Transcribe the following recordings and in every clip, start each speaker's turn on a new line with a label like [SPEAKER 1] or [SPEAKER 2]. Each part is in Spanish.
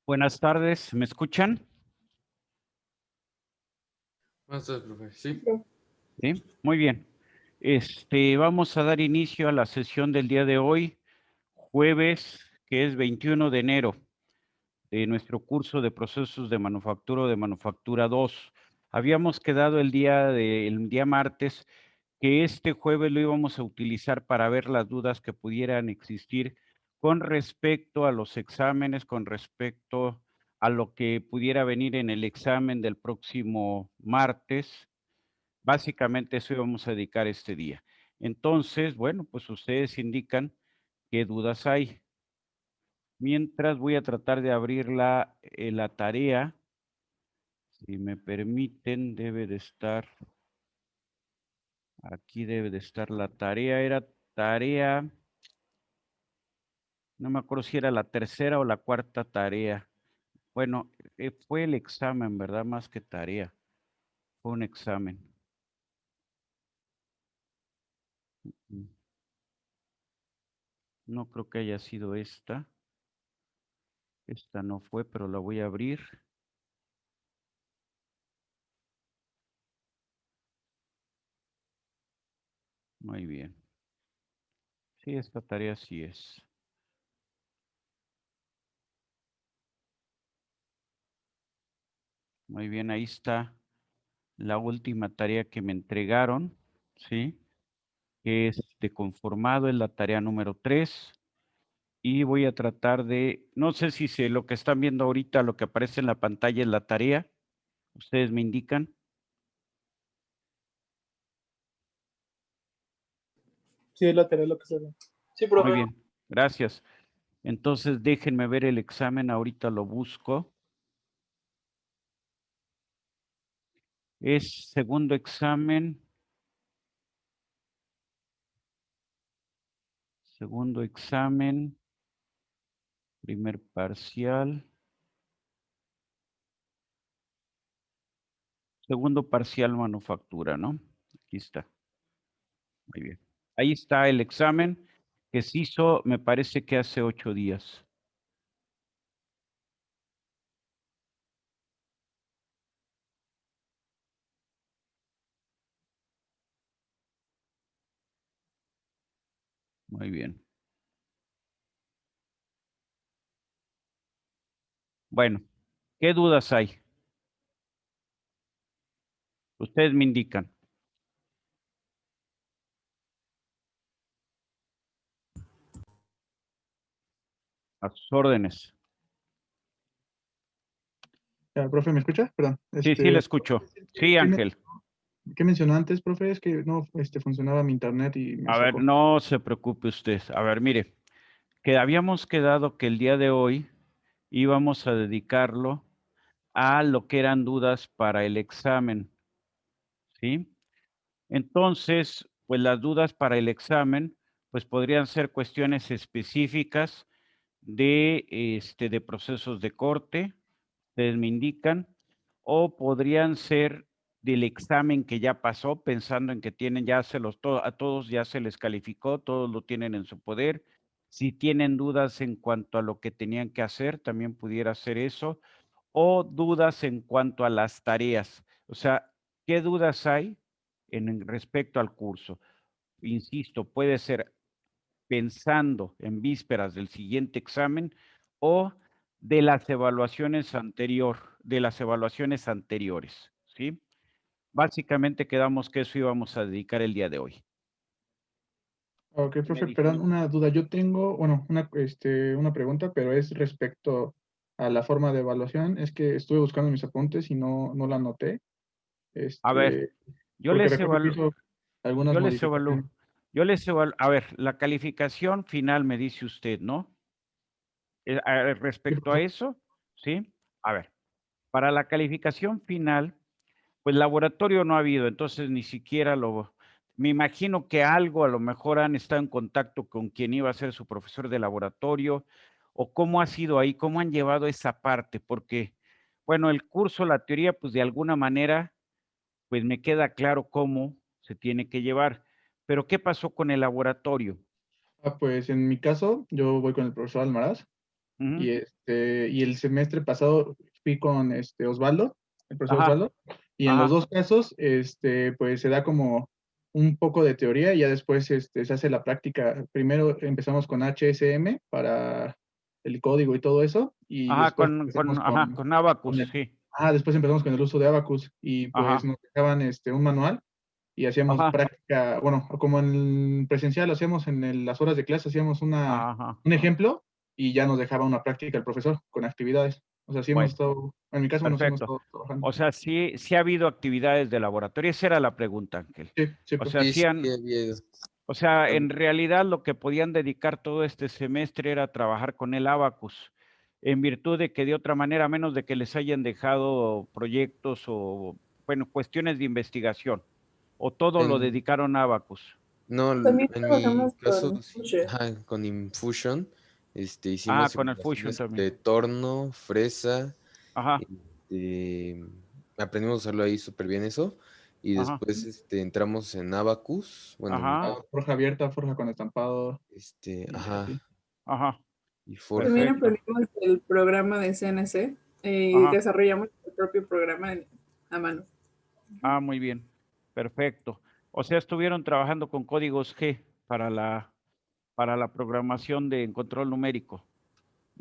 [SPEAKER 1] Buenas tardes, ¿me escuchan?
[SPEAKER 2] Buenas tardes, profe. Sí.
[SPEAKER 1] Sí, muy bien. Vamos a dar inicio a la sesión del día de hoy, jueves, que es 21 de enero, de nuestro curso de procesos de manufactura o de manufactura 2. Habíamos quedado el día martes que este jueves lo íbamos a utilizar para ver las dudas que pudieran existir con respecto a los exámenes, con respecto a lo que pudiera venir en el examen del próximo martes. Básicamente eso íbamos a dedicar este día. Entonces, bueno, pues ustedes indican qué dudas hay. Mientras voy a tratar de abrir la tarea. Si me permiten, aquí debe de estar la tarea. Era tarea, no me acuerdo si era la tercera o la cuarta tarea. Bueno, fue el examen, ¿verdad? Más que tarea. Fue un examen. Mm, No creo que haya sido esta. Esta no fue, pero la voy a abrir. Muy bien. Sí, esta tarea sí es. Muy bien, ahí está la última tarea que me entregaron, ¿sí? Que es de conformado, es la tarea número 3. Y voy a tratar de, no sé si lo que están viendo ahorita, lo que aparece en la pantalla es la tarea. Ustedes me indican.
[SPEAKER 3] Sí, es lateral lo que se ve. Sí,
[SPEAKER 1] Muy
[SPEAKER 3] profe.
[SPEAKER 1] bien, gracias. Entonces déjenme ver el examen, ahorita lo busco. Es segundo examen. Segundo examen. Primer parcial. Segundo parcial manufactura, ¿no? Aquí está. Muy bien. Ahí está el examen que se hizo, me parece que hace 8 días. Muy bien. Bueno, ¿qué dudas hay? Ustedes me indican. A sus órdenes.
[SPEAKER 3] Profe, ¿me escucha? Perdón.
[SPEAKER 1] Sí, sí, le escucho. Sí,
[SPEAKER 3] ¿Qué,
[SPEAKER 1] Ángel.
[SPEAKER 3] qué mencionó antes, profe? Es que no funcionaba mi internet y me
[SPEAKER 1] A ver,
[SPEAKER 3] sacó.
[SPEAKER 1] no se preocupe usted. A ver, mire, que habíamos quedado que el día de hoy íbamos a dedicarlo a lo que eran dudas para el examen, ¿sí? Entonces, pues las dudas para el examen, pues podrían ser cuestiones específicas de procesos de corte, ustedes me indican, o podrían ser del examen que ya pasó, pensando en que tienen ya a todos ya se les calificó, todos lo tienen en su poder. Si tienen dudas en cuanto a lo que tenían que hacer, también pudiera ser eso, o dudas en cuanto a las tareas. O sea, ¿qué dudas hay en respecto al curso? Insisto, puede ser pensando en vísperas del siguiente examen o de las evaluaciones anteriores, ¿sí? Básicamente quedamos que eso íbamos a dedicar el día de hoy.
[SPEAKER 3] Ok,
[SPEAKER 1] ¿Qué me
[SPEAKER 3] profe,
[SPEAKER 1] dicen?
[SPEAKER 3] perdón, una duda. Yo tengo, bueno, una pregunta, pero es respecto a la forma de evaluación. Es que estuve buscando mis apuntes y no la anoté.
[SPEAKER 1] A ver,
[SPEAKER 3] Este,
[SPEAKER 1] yo
[SPEAKER 3] porque
[SPEAKER 1] les
[SPEAKER 3] recuerdo que
[SPEAKER 1] evalúo,
[SPEAKER 3] hizo algunas
[SPEAKER 1] yo les evalúo,
[SPEAKER 3] modificaciones.
[SPEAKER 1] a ver, la calificación final me dice usted, ¿no?
[SPEAKER 3] Sí,
[SPEAKER 1] Respecto a
[SPEAKER 3] profe.
[SPEAKER 1] eso, ¿sí? A ver, para la calificación final, pues laboratorio no ha habido, entonces ni siquiera me imagino que algo a lo mejor han estado en contacto con quien iba a ser su profesor de laboratorio, o cómo ha sido ahí, cómo han llevado esa parte, porque, bueno, el curso, la teoría, pues de alguna manera, pues me queda claro cómo se tiene que llevar, pero ¿qué pasó con el laboratorio?
[SPEAKER 3] Pues en mi caso, yo voy con el profesor Almaraz.
[SPEAKER 1] Ujú.
[SPEAKER 3] Y el semestre pasado fui con Osvaldo, el profesor
[SPEAKER 1] Ajá,
[SPEAKER 3] Osvaldo, y en los
[SPEAKER 1] ajá,
[SPEAKER 3] dos casos, pues se da como un poco de teoría y ya después se hace la práctica. Primero empezamos con HSM para el código y todo eso, y
[SPEAKER 1] ajá,
[SPEAKER 3] después empezamos
[SPEAKER 1] con
[SPEAKER 3] con
[SPEAKER 1] Abacus,
[SPEAKER 3] el,
[SPEAKER 1] sí.
[SPEAKER 3] después empezamos con el uso de Abacus y pues
[SPEAKER 1] Ajá,
[SPEAKER 3] nos dejaban un manual y hacíamos
[SPEAKER 1] ajá,
[SPEAKER 3] práctica, bueno, como en presencial hacíamos las horas de clase, hacíamos
[SPEAKER 1] ajá.
[SPEAKER 3] un ejemplo y ya nos dejaba una práctica el profesor con actividades. O sea, sí hemos
[SPEAKER 1] Bueno,
[SPEAKER 3] estado, en mi caso, bueno, sí hemos
[SPEAKER 1] perfecto.
[SPEAKER 3] estado trabajando.
[SPEAKER 1] O sea, sí ha habido actividades de laboratorio. Esa era la pregunta, Ángel.
[SPEAKER 3] Sí, sí,
[SPEAKER 1] O
[SPEAKER 3] profe.
[SPEAKER 1] sea,
[SPEAKER 2] Sí,
[SPEAKER 1] sí
[SPEAKER 2] sí,
[SPEAKER 1] han,
[SPEAKER 2] había.
[SPEAKER 1] o sea, en realidad lo que podían dedicar todo este semestre era trabajar con el Abacus, en virtud de que de otra manera, a menos de que les hayan dejado proyectos o, bueno, cuestiones de investigación, o todo lo
[SPEAKER 2] En,
[SPEAKER 1] dedicaron a Abacus.
[SPEAKER 2] no,
[SPEAKER 4] También
[SPEAKER 2] en mi
[SPEAKER 4] trabajamos
[SPEAKER 2] caso,
[SPEAKER 4] con
[SPEAKER 2] sí,
[SPEAKER 4] Fuchsia.
[SPEAKER 2] ajá, con Infusion,
[SPEAKER 1] Ah,
[SPEAKER 2] hicimos
[SPEAKER 1] con el Fusion
[SPEAKER 2] simulaciones
[SPEAKER 1] también.
[SPEAKER 2] de torno, fresa,
[SPEAKER 1] Ajá,
[SPEAKER 2] este, aprendimos a usarlo ahí súper bien eso, y
[SPEAKER 1] ajá,
[SPEAKER 2] después entramos en Abacus, bueno,
[SPEAKER 1] ajá,
[SPEAKER 3] Forja abierta, forja con estampado y
[SPEAKER 2] ajá,
[SPEAKER 3] así.
[SPEAKER 1] ajá,
[SPEAKER 2] y Forge.
[SPEAKER 4] También
[SPEAKER 1] perfecto.
[SPEAKER 4] aprendimos el programa de CNC y
[SPEAKER 1] Ajá,
[SPEAKER 4] desarrollamos el propio programa a mano.
[SPEAKER 1] ah, muy bien, perfecto. O sea, estuvieron trabajando con códigos G para la programación de control numérico.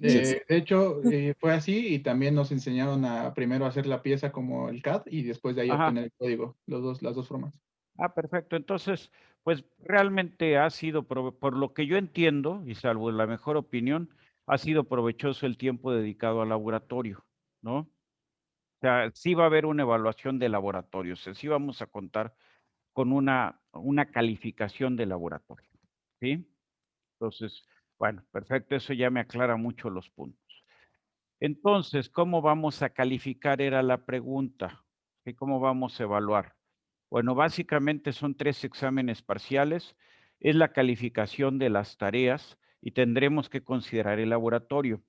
[SPEAKER 2] Sí,
[SPEAKER 3] De hecho, fue así y también nos enseñaron a primero hacer la pieza como el CAD y después de ahí
[SPEAKER 1] Ajá.
[SPEAKER 3] obtener el código, las dos formas.
[SPEAKER 1] Ah, perfecto. Entonces, pues realmente ha sido, por lo que yo entiendo, y salvo la mejor opinión, ha sido provechoso el tiempo dedicado al laboratorio, ¿no? O sea, sí va a haber una evaluación de laboratorio, o sea, sí vamos a contar con una calificación de laboratorio, ¿sí? Entonces, bueno, perfecto, eso ya me aclara mucho los puntos. Entonces, ¿cómo vamos a calificar? Era la pregunta. ¿Sí? ¿Cómo vamos a evaluar? Bueno, básicamente son 3 exámenes parciales, es la calificación de las tareas y tendremos que considerar el laboratorio.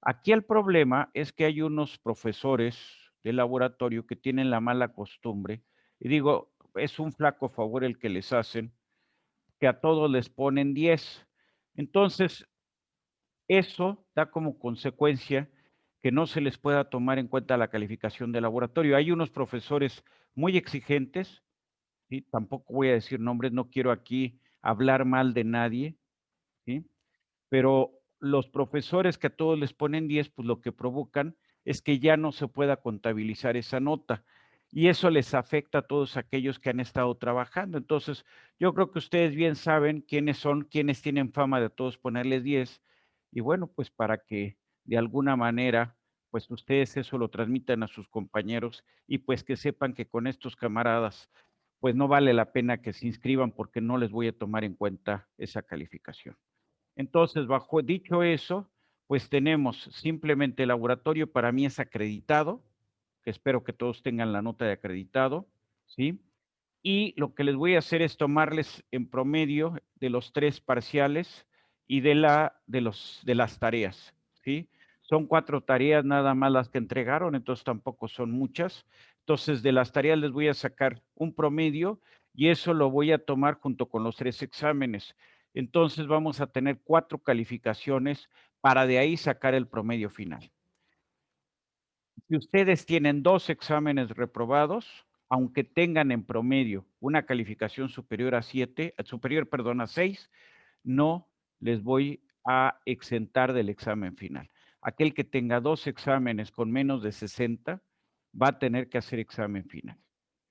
[SPEAKER 1] Aquí el problema es que hay unos profesores de laboratorio que tienen la mala costumbre, y digo, es un flaco favor el que les hacen, que a todos les ponen 10. Entonces, eso da como consecuencia que no se les pueda tomar en cuenta la calificación de laboratorio. Hay unos profesores muy exigentes, ¿sí? Tampoco voy a decir nombres, no quiero aquí hablar mal de nadie, ¿sí? Pero los profesores que a todos les ponen 10, pues lo que provocan es que ya no se pueda contabilizar esa nota. Y eso les afecta a todos aquellos que han estado trabajando. Entonces, yo creo que ustedes bien saben quiénes son, quiénes tienen fama de a todos ponerles 10. Y bueno, pues para que de alguna manera, pues ustedes eso lo transmitan a sus compañeros y pues que sepan que con estos camaradas, pues no vale la pena que se inscriban porque no les voy a tomar en cuenta esa calificación. Entonces, bajo dicho eso, pues tenemos simplemente el laboratorio, para mí es acreditado, que espero que todos tengan la nota de acreditado, ¿sí? Y lo que les voy a hacer es tomarles en promedio de los 3 parciales y de las tareas, ¿sí? Son 4 tareas nada más las que entregaron, entonces tampoco son muchas. Entonces, de las tareas les voy a sacar un promedio y eso lo voy a tomar junto con los 3 exámenes. Entonces, vamos a tener 4 calificaciones para de ahí sacar el promedio final. Si ustedes tienen 2 exámenes reprobados, aunque tengan en promedio una calificación superior a 7, superior, perdón, a 6, no les voy a exentar del examen final. Aquel que tenga 2 exámenes con menos de 60 va a tener que hacer examen final.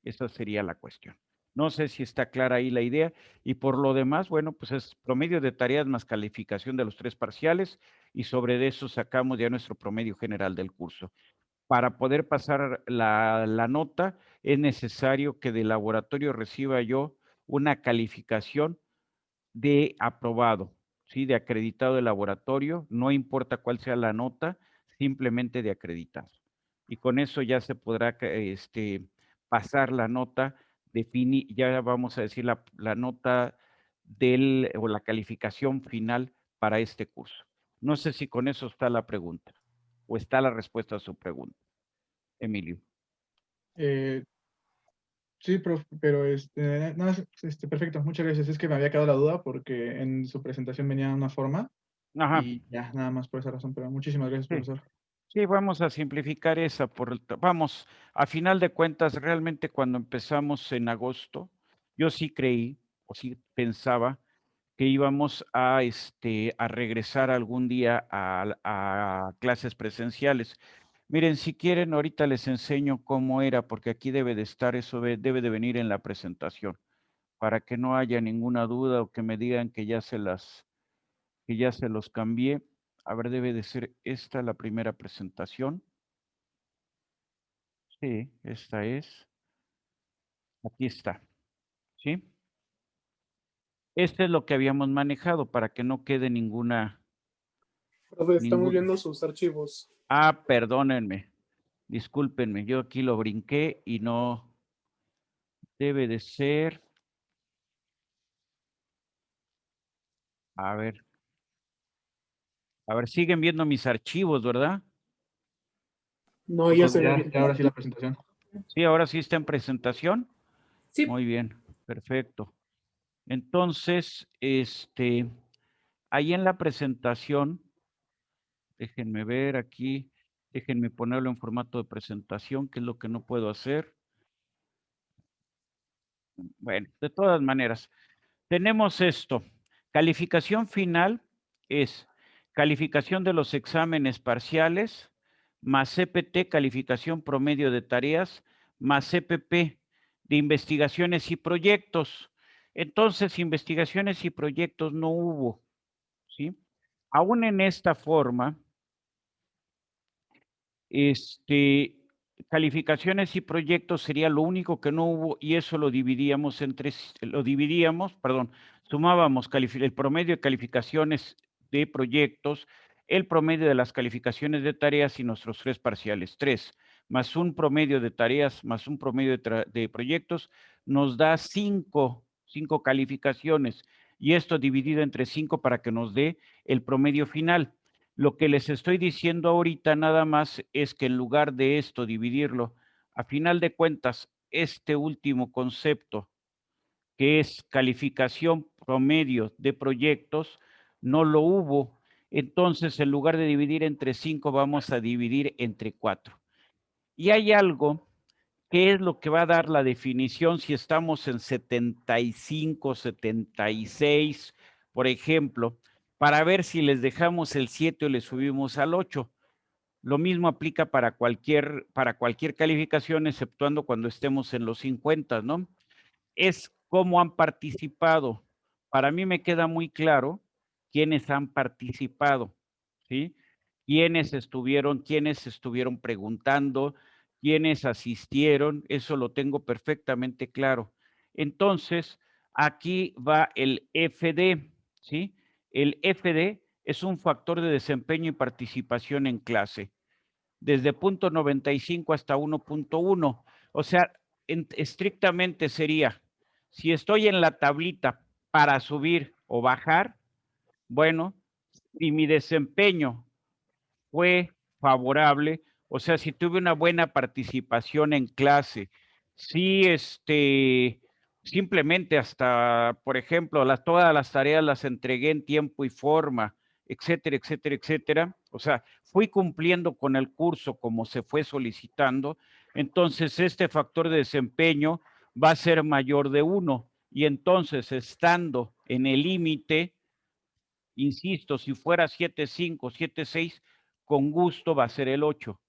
[SPEAKER 1] Esa sería la cuestión. No sé si está clara ahí la idea. Y por lo demás, bueno, pues es promedio de tareas más calificación de los 3 parciales y sobre eso sacamos ya nuestro promedio general del curso. Para poder pasar la nota, es necesario que del laboratorio reciba yo una calificación de aprobado, ¿sí? De acreditado de laboratorio, no importa cuál sea la nota, simplemente de acreditado. Y con eso ya se podrá pasar la nota, ya vamos a decir la nota o la calificación final para este curso. No sé si con eso está la pregunta o está la respuesta a su pregunta, Emilio.
[SPEAKER 3] Eh, sí, profe, pero no, perfecto, muchas gracias. Es que me había quedado la duda porque en su presentación venía una forma
[SPEAKER 1] Ajá.
[SPEAKER 3] Y ya, nada más por esa razón, pero muchísimas gracias,
[SPEAKER 1] Sí.
[SPEAKER 3] profesor.
[SPEAKER 1] Sí, vamos a simplificar esa. Vamos, a final de cuentas, realmente cuando empezamos en agosto, yo sí creí, o sí pensaba, que íbamos a regresar algún día a clases presenciales. Miren, si quieren, ahorita les enseño cómo era, porque aquí debe de estar, eso debe de venir en la presentación, para que no haya ninguna duda o que me digan que que ya se los cambié. A ver, debe de ser esta la primera presentación. Sí, esta es. Aquí está. ¿Sí? Este es lo que habíamos manejado para que no quede ninguna.
[SPEAKER 5] Profe, estamos
[SPEAKER 1] ningún.
[SPEAKER 5] viendo sus archivos.
[SPEAKER 1] Ah, perdónenme. Discúlpenme, yo aquí lo brinqué y no debe de ser. A ver, siguen viendo mis archivos, ¿verdad?
[SPEAKER 5] No, ya se ve
[SPEAKER 3] Ya,
[SPEAKER 5] bien.
[SPEAKER 3] ya ahora sí la presentación.
[SPEAKER 1] Sí, ahora sí está en presentación.
[SPEAKER 4] Sí,
[SPEAKER 1] Muy bien, perfecto. Entonces, ahí en la presentación, déjenme ver aquí, déjenme ponerlo en formato de presentación, que es lo que no puedo hacer. Bueno, de todas maneras, tenemos esto. Calificación final es calificación de los exámenes parciales, más CPT, calificación promedio de tareas, más CPP de investigaciones y proyectos. Entonces, investigaciones y proyectos no hubo, ¿sí? Aún en esta forma, calificaciones y proyectos sería lo único que no hubo y eso lo dividíamos sumábamos el promedio de calificaciones de proyectos, el promedio de las calificaciones de tareas y nuestros 3 parciales. 3 más un promedio de tareas más un promedio de proyectos nos da 5 calificaciones y esto dividido entre 5 para que nos dé el promedio final. Lo que les estoy diciendo ahorita nada más es que en lugar de esto dividirlo, a final de cuentas, este último concepto, que es calificación promedio de proyectos, no lo hubo. Entonces, en lugar de dividir entre 5, vamos a dividir entre 4. Y hay algo que es lo que va a dar la definición si estamos en 75, 76, por ejemplo, para ver si les dejamos el 7 o le subimos al 8. Lo mismo aplica para cualquier calificación, exceptuando cuando estemos en los 50, ¿no? Es cómo han participado. Para mí me queda muy claro quiénes han participado, ¿sí? Quiénes estuvieron preguntando, quiénes asistieron, eso lo tengo perfectamente claro. Entonces, aquí va el FD, ¿sí? El FD es un factor de desempeño y participación en clase, desde 0.95 hasta 1.1. O sea, estrictamente sería, si estoy en la tablita para subir o bajar, bueno, si mi desempeño fue favorable, o sea, si tuve una buena participación en clase, si simplemente hasta, por ejemplo, todas las tareas las entregué en tiempo y forma, etcétera, etcétera, etcétera. O sea, fui cumpliendo con el curso como se fue solicitando. Entonces, este factor de desempeño va a ser mayor de 1. Y entonces, estando en el límite, insisto, si fuera 7.5, 7.6, con gusto va a ser el 8.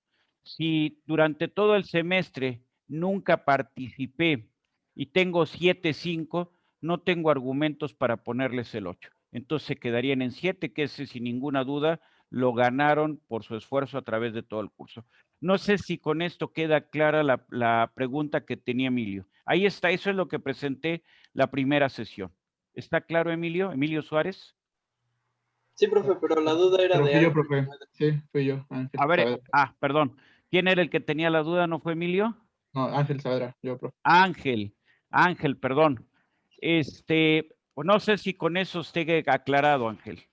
[SPEAKER 1] Si durante todo el semestre nunca participé y tengo 7.5, no tengo argumentos para ponerles el 8. Entonces se quedarían en 7, que ese sin ninguna duda lo ganaron por su esfuerzo a través de todo el curso. No sé si con esto queda clara la pregunta que tenía Emilio. Ahí está, eso es lo que presenté la primera sesión. ¿Está claro, Emilio? ¿Emilio Suárez?
[SPEAKER 5] Sí, profe, pero la duda era
[SPEAKER 3] Pero
[SPEAKER 5] de
[SPEAKER 3] fui yo,
[SPEAKER 5] Ángel.
[SPEAKER 3] profe. Sí, fui yo, Ángel
[SPEAKER 1] A ver,
[SPEAKER 3] Saavedra.
[SPEAKER 1] perdón. ¿Quién era el que tenía la duda? ¿No fue Emilio?
[SPEAKER 3] No, Ángel Saavedra, yo, profe.
[SPEAKER 1] Ángel, perdón. Pues no sé si con eso esté aclarado, Ángel.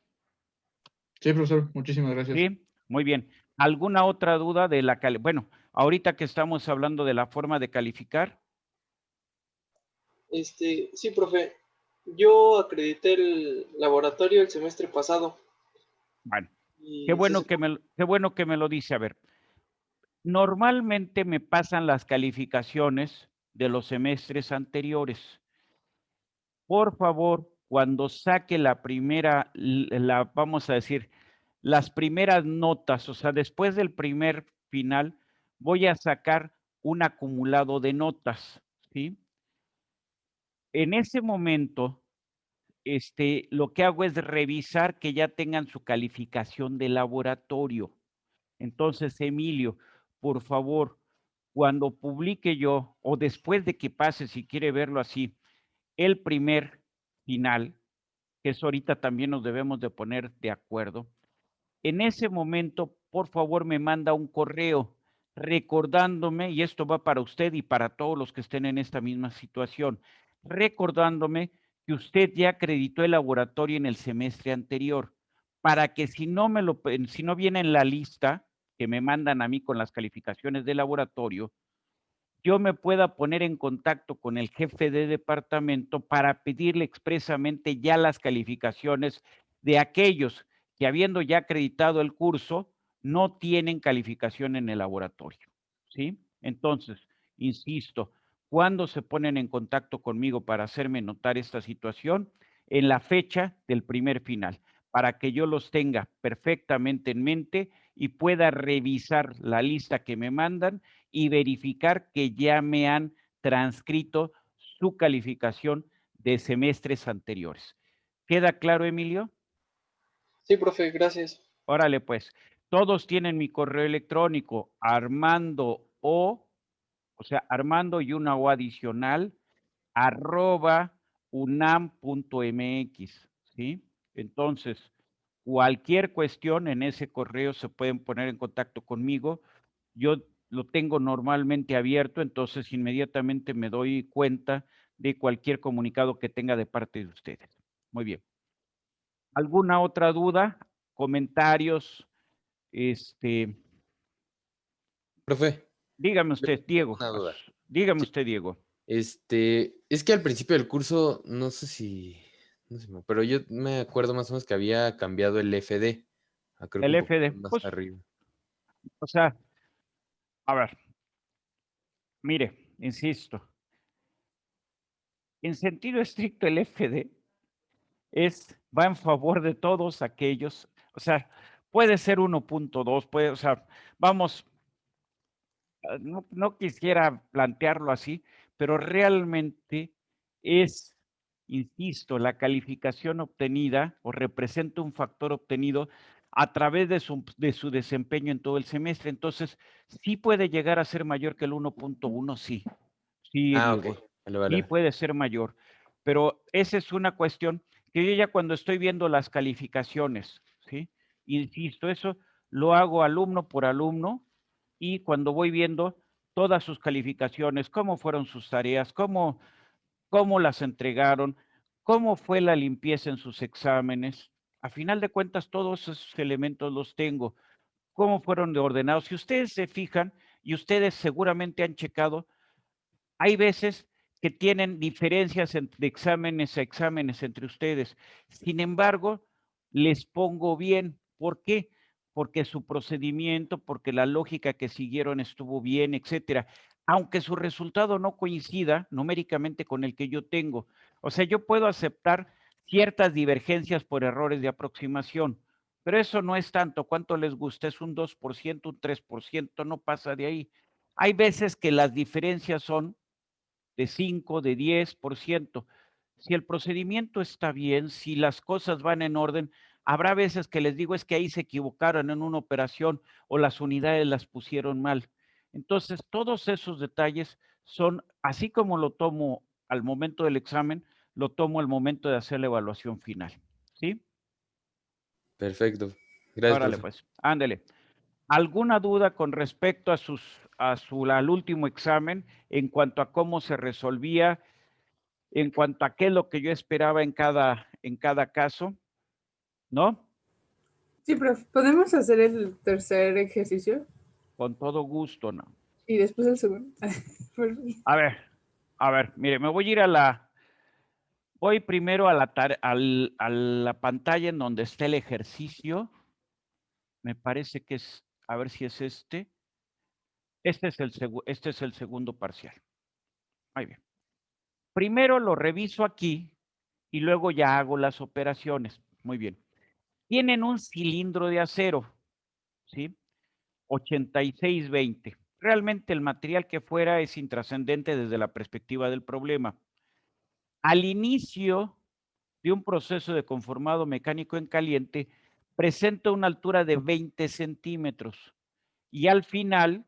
[SPEAKER 3] Sí, profesor, muchísimas gracias.
[SPEAKER 1] Sí, muy bien. ¿Alguna otra duda de la bueno, ahorita que estamos hablando de la forma de calificar?
[SPEAKER 5] Sí, profe. Yo acredité el laboratorio el semestre pasado
[SPEAKER 1] Bueno,
[SPEAKER 5] Y
[SPEAKER 1] qué bueno
[SPEAKER 5] sí,
[SPEAKER 1] qué bueno que me lo dice. A ver, normalmente me pasan las calificaciones de los semestres anteriores. Por favor, cuando saque la primera, vamos a decir, las primeras notas, o sea, después del primer final, voy a sacar un acumulado de notas, ¿sí? En ese momento, lo que hago es revisar que ya tengan su calificación de laboratorio. Entonces, Emilio, por favor, cuando publique yo, o después de que pase, si quiere verlo así, el primer final, que eso ahorita también nos debemos de poner de acuerdo, en ese momento, por favor, me manda un correo recordándome, y esto va para usted y para todos los que estén en esta misma situación, recordándome que usted ya acreditó el laboratorio en el semestre anterior, para que si no viene en la lista que me mandan a mí con las calificaciones de laboratorio, yo me pueda poner en contacto con el jefe de departamento para pedirle expresamente ya las calificaciones de aquellos que, habiendo ya acreditado el curso, no tienen calificación en el laboratorio, ¿sí? Entonces, insisto, ¿cuándo se ponen en contacto conmigo para hacerme notar esta situación? En la fecha del primer final, para que yo los tenga perfectamente en mente y pueda revisar la lista que me mandan y verificar que ya me han transcrito su calificación de semestres anteriores. ¿Queda claro, Emilio?
[SPEAKER 5] sí, profe, gracias.
[SPEAKER 1] Órale, pues, todos tienen mi correo electrónico, Armando y una O adicional, @unam.mx, ¿sí? Entonces, cualquier cuestión en ese correo se pueden poner en contacto conmigo. Yo lo tengo normalmente abierto, entonces inmediatamente me doy cuenta de cualquier comunicado que tenga de parte de ustedes. Muy bien. ¿Alguna otra duda? ¿Comentarios?
[SPEAKER 2] Profe,
[SPEAKER 1] Dígame
[SPEAKER 2] yo
[SPEAKER 1] usted,
[SPEAKER 2] tengo
[SPEAKER 1] Diego.
[SPEAKER 2] una duda.
[SPEAKER 1] Dígame
[SPEAKER 2] Sí,
[SPEAKER 1] usted, Diego.
[SPEAKER 2] es que al principio del curso, no sé, pero yo me acuerdo más o menos que había cambiado el FD, creo que
[SPEAKER 1] El
[SPEAKER 2] un
[SPEAKER 1] FD,
[SPEAKER 2] poquito más
[SPEAKER 1] pues,
[SPEAKER 2] arriba.
[SPEAKER 1] o sea, a ver, mire, insisto, en sentido estricto el FD va en favor de todos aquellos, o sea, puede ser 1.2, puede, o sea, vamos, no quisiera plantearlo así, pero realmente es, insisto, la calificación obtenida o representa un factor obtenido a través de su desempeño en todo el semestre. Entonces, sí puede llegar a ser mayor que el 1.1, sí. Sí,
[SPEAKER 2] Ok,
[SPEAKER 1] Diego,
[SPEAKER 2] vale,
[SPEAKER 1] sí
[SPEAKER 2] vale.
[SPEAKER 1] puede ser mayor, pero esa es una cuestión que yo ya cuando estoy viendo las calificaciones, ¿sí? Insisto, eso lo hago alumno por alumno y cuando voy viendo todas sus calificaciones, cómo fueron sus tareas, cómo las entregaron, cómo fue la limpieza en sus exámenes. A final de cuentas, todos esos elementos los tengo. Cómo fueron ordenados. Si ustedes se fijan, y ustedes seguramente han checado, hay veces que tienen diferencias de exámenes a exámenes entre ustedes. Sin embargo, les pongo bien. ¿Por qué? Porque su procedimiento, porque la lógica que siguieron estuvo bien, etcétera. Aunque su resultado no coincida numéricamente con el que yo tengo. O sea, yo puedo aceptar ciertas divergencias por errores de aproximación, pero eso no es tanto. ¿Cuánto les gusta? Es un 2%, un 3%, no pasa de ahí. Hay veces que las diferencias son de 5, de 10%. Si el procedimiento está bien, si las cosas van en orden, habrá veces que les digo es que ahí se equivocaron en una operación o las unidades las pusieron mal. Entonces, todos esos detalles son, así como lo tomo al momento del examen, lo tomo al momento de hacer la evaluación final. ¿Sí?
[SPEAKER 2] Perfecto. Gracias,
[SPEAKER 1] Órale,
[SPEAKER 2] profe.
[SPEAKER 1] pues, ándele. ¿Alguna duda con respecto al último examen en cuanto a cómo se resolvía, en cuanto a qué es lo que yo esperaba en cada caso? ¿No?
[SPEAKER 4] Sí, profe, ¿podemos hacer el tercer ejercicio?
[SPEAKER 1] Con todo gusto, ¿no?
[SPEAKER 4] Y después el segundo.
[SPEAKER 1] A ver, mire, me voy a ir voy primero a la pantalla en donde está el ejercicio, Me parece que es, a ver si es este. Este es el segundo parcial. Muy bien. Primero lo reviso aquí y luego ya hago las operaciones. Muy bien. Tienen un cilindro de acero, ¿sí? 8620. Realmente el material que fuera es intrascendente desde la perspectiva del problema. Al inicio de un proceso de conformado mecánico en caliente, presenta una altura de 20 centímetros y al final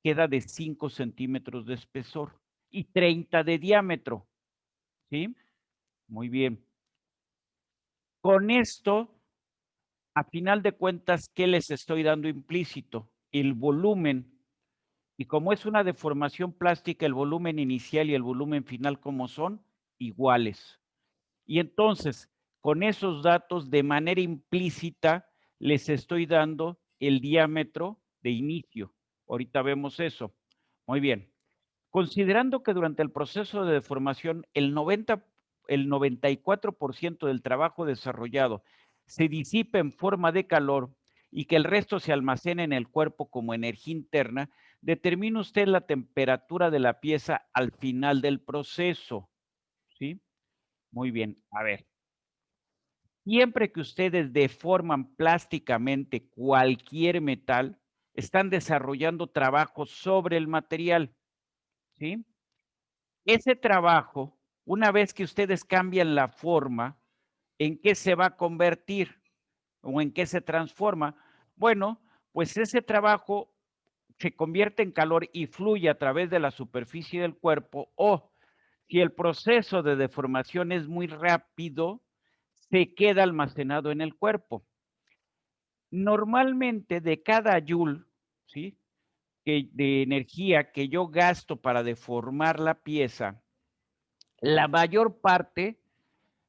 [SPEAKER 1] queda de 5 centímetros de espesor y 30 de diámetro. ¿Sí? Muy bien. Con esto, a final de cuentas, ¿qué les estoy dando implícito? El volumen. Y como es una deformación plástica, el volumen inicial y el volumen final, ¿cómo son? Iguales. Y entonces, con esos datos, de manera implícita, les estoy dando el diámetro de inicio. Ahorita vemos eso. Muy bien. Considerando que durante el proceso de deformación el 94% del trabajo desarrollado se disipa en forma de calor y que el resto se almacena en el cuerpo como energía interna, determina usted la temperatura de la pieza al final del proceso. ¿Sí? Muy bien. A ver. Siempre que ustedes deforman plásticamente cualquier metal, están desarrollando trabajo sobre el material. ¿Sí? Ese trabajo, una vez que ustedes cambian la forma, ¿en qué se va a convertir o en qué se transforma? Bueno, pues ese trabajo se convierte en calor y fluye a través de la superficie del cuerpo, o si el proceso de deformación es muy rápido, se queda almacenado en el cuerpo. Normalmente de cada joule, ¿sí?, de energía que yo gasto para deformar la pieza, la mayor parte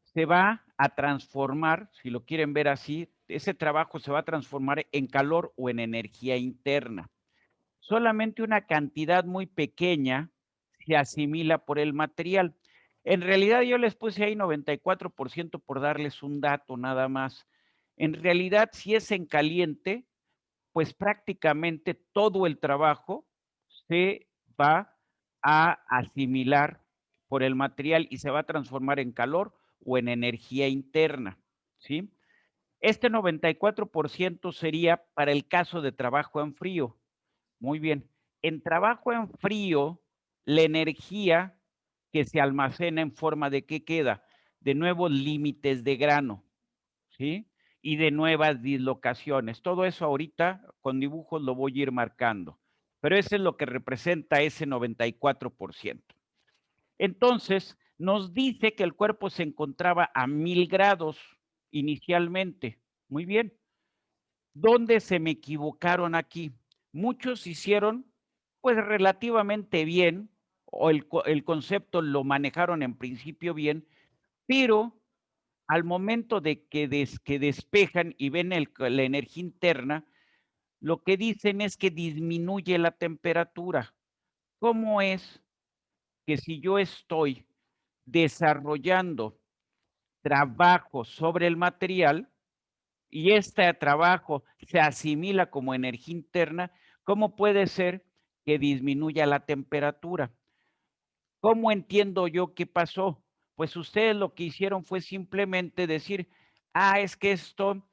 [SPEAKER 1] se va a transformar, si lo quieren ver así, ese trabajo se va a transformar en calor o en energía interna. Solamente una cantidad muy pequeña se asimila por el material. En realidad yo les puse ahí 94% por darles un dato nada más. En realidad, si es en caliente, pues prácticamente todo el trabajo se va a asimilar por el material y se va a transformar en calor o en energía interna, ¿sí? Este 94% sería para el caso de trabajo en frío. Muy bien. En trabajo en frío, la energía que se almacena en forma de ¿qué queda? De nuevos límites de grano, ¿sí? Y de nuevas dislocaciones. Todo eso ahorita con dibujos lo voy a ir marcando. Pero eso es lo que representa ese 94%. Entonces, nos dice que el cuerpo se encontraba a 1000 grados inicialmente. Muy bien. ¿Dónde se me equivocaron aquí? Muchos hicieron pues relativamente bien, o el concepto lo manejaron en principio bien, pero al momento de que despejan y ven la energía interna, lo que dicen es que disminuye la temperatura. ¿Cómo es que si yo estoy desarrollando trabajo sobre el material y este trabajo se asimila como energía interna, cómo puede ser que disminuya la temperatura? ¿Cómo entiendo yo qué pasó? Pues ustedes lo que hicieron fue simplemente decir, es que esto,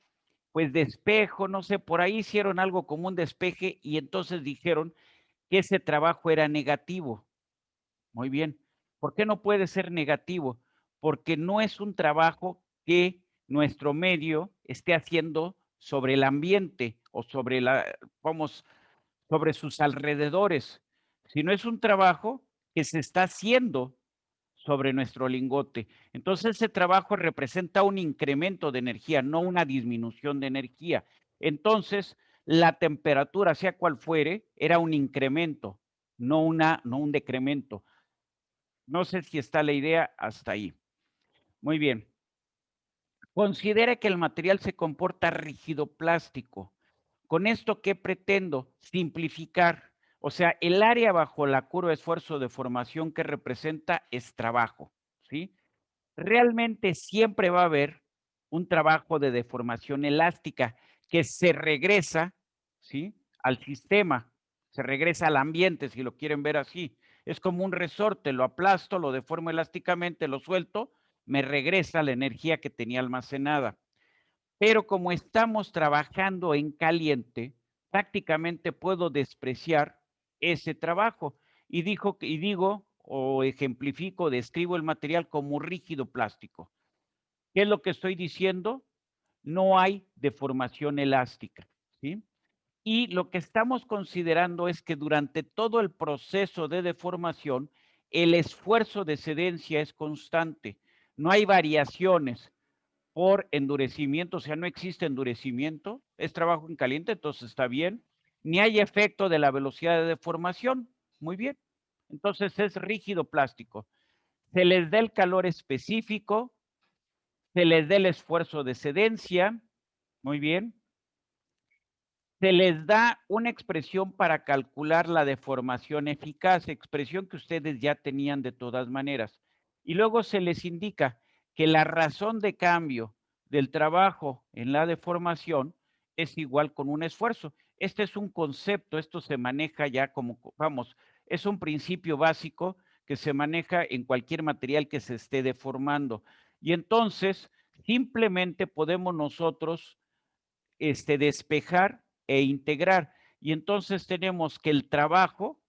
[SPEAKER 1] pues despejo, no sé, por ahí hicieron algo como un despeje y entonces dijeron que ese trabajo era negativo. Muy bien. ¿Por qué no puede ser negativo? Porque no es un trabajo que nuestro medio esté haciendo sobre el ambiente o sobre sobre sus alrededores, sino es un trabajo que se está haciendo sobre nuestro lingote. Entonces, ese trabajo representa un incremento de energía, no una disminución de energía. Entonces, la temperatura, sea cual fuere, era un incremento, no un decremento. No sé si está la idea hasta ahí. Muy bien. Considera que el material se comporta rígido plástico. ¿Con esto qué pretendo? Simplificar. O sea, el área bajo la curva de esfuerzo de formación que representa es trabajo, ¿sí? Realmente siempre va a haber un trabajo de deformación elástica que se regresa, ¿sí?, al sistema, se regresa al ambiente, si lo quieren ver así. Es como un resorte, lo aplasto, lo deformo elásticamente, lo suelto, me regresa la energía que tenía almacenada. Pero como estamos trabajando en caliente, prácticamente puedo despreciar ese trabajo. Y digo, o ejemplifico, describo el material como rígido plástico. ¿Qué es lo que estoy diciendo? No hay deformación elástica, ¿sí? Y lo que estamos considerando es que durante todo el proceso de deformación, el esfuerzo de cedencia es constante. No hay variaciones por endurecimiento, o sea, no existe endurecimiento, es trabajo en caliente, entonces está bien. Ni hay efecto de la velocidad de deformación, muy bien. Entonces es rígido plástico. Se les da el calor específico, se les da el esfuerzo de cedencia, muy bien. Se les da una expresión para calcular la deformación eficaz, expresión que ustedes ya tenían de todas maneras. Y luego se les indica que la razón de cambio del trabajo en la deformación es igual con un esfuerzo. Este es un concepto, esto se maneja ya como, vamos, es un principio básico que se maneja en cualquier material que se esté deformando. Y entonces, simplemente podemos nosotros despejar e integrar. Y entonces tenemos que el trabajo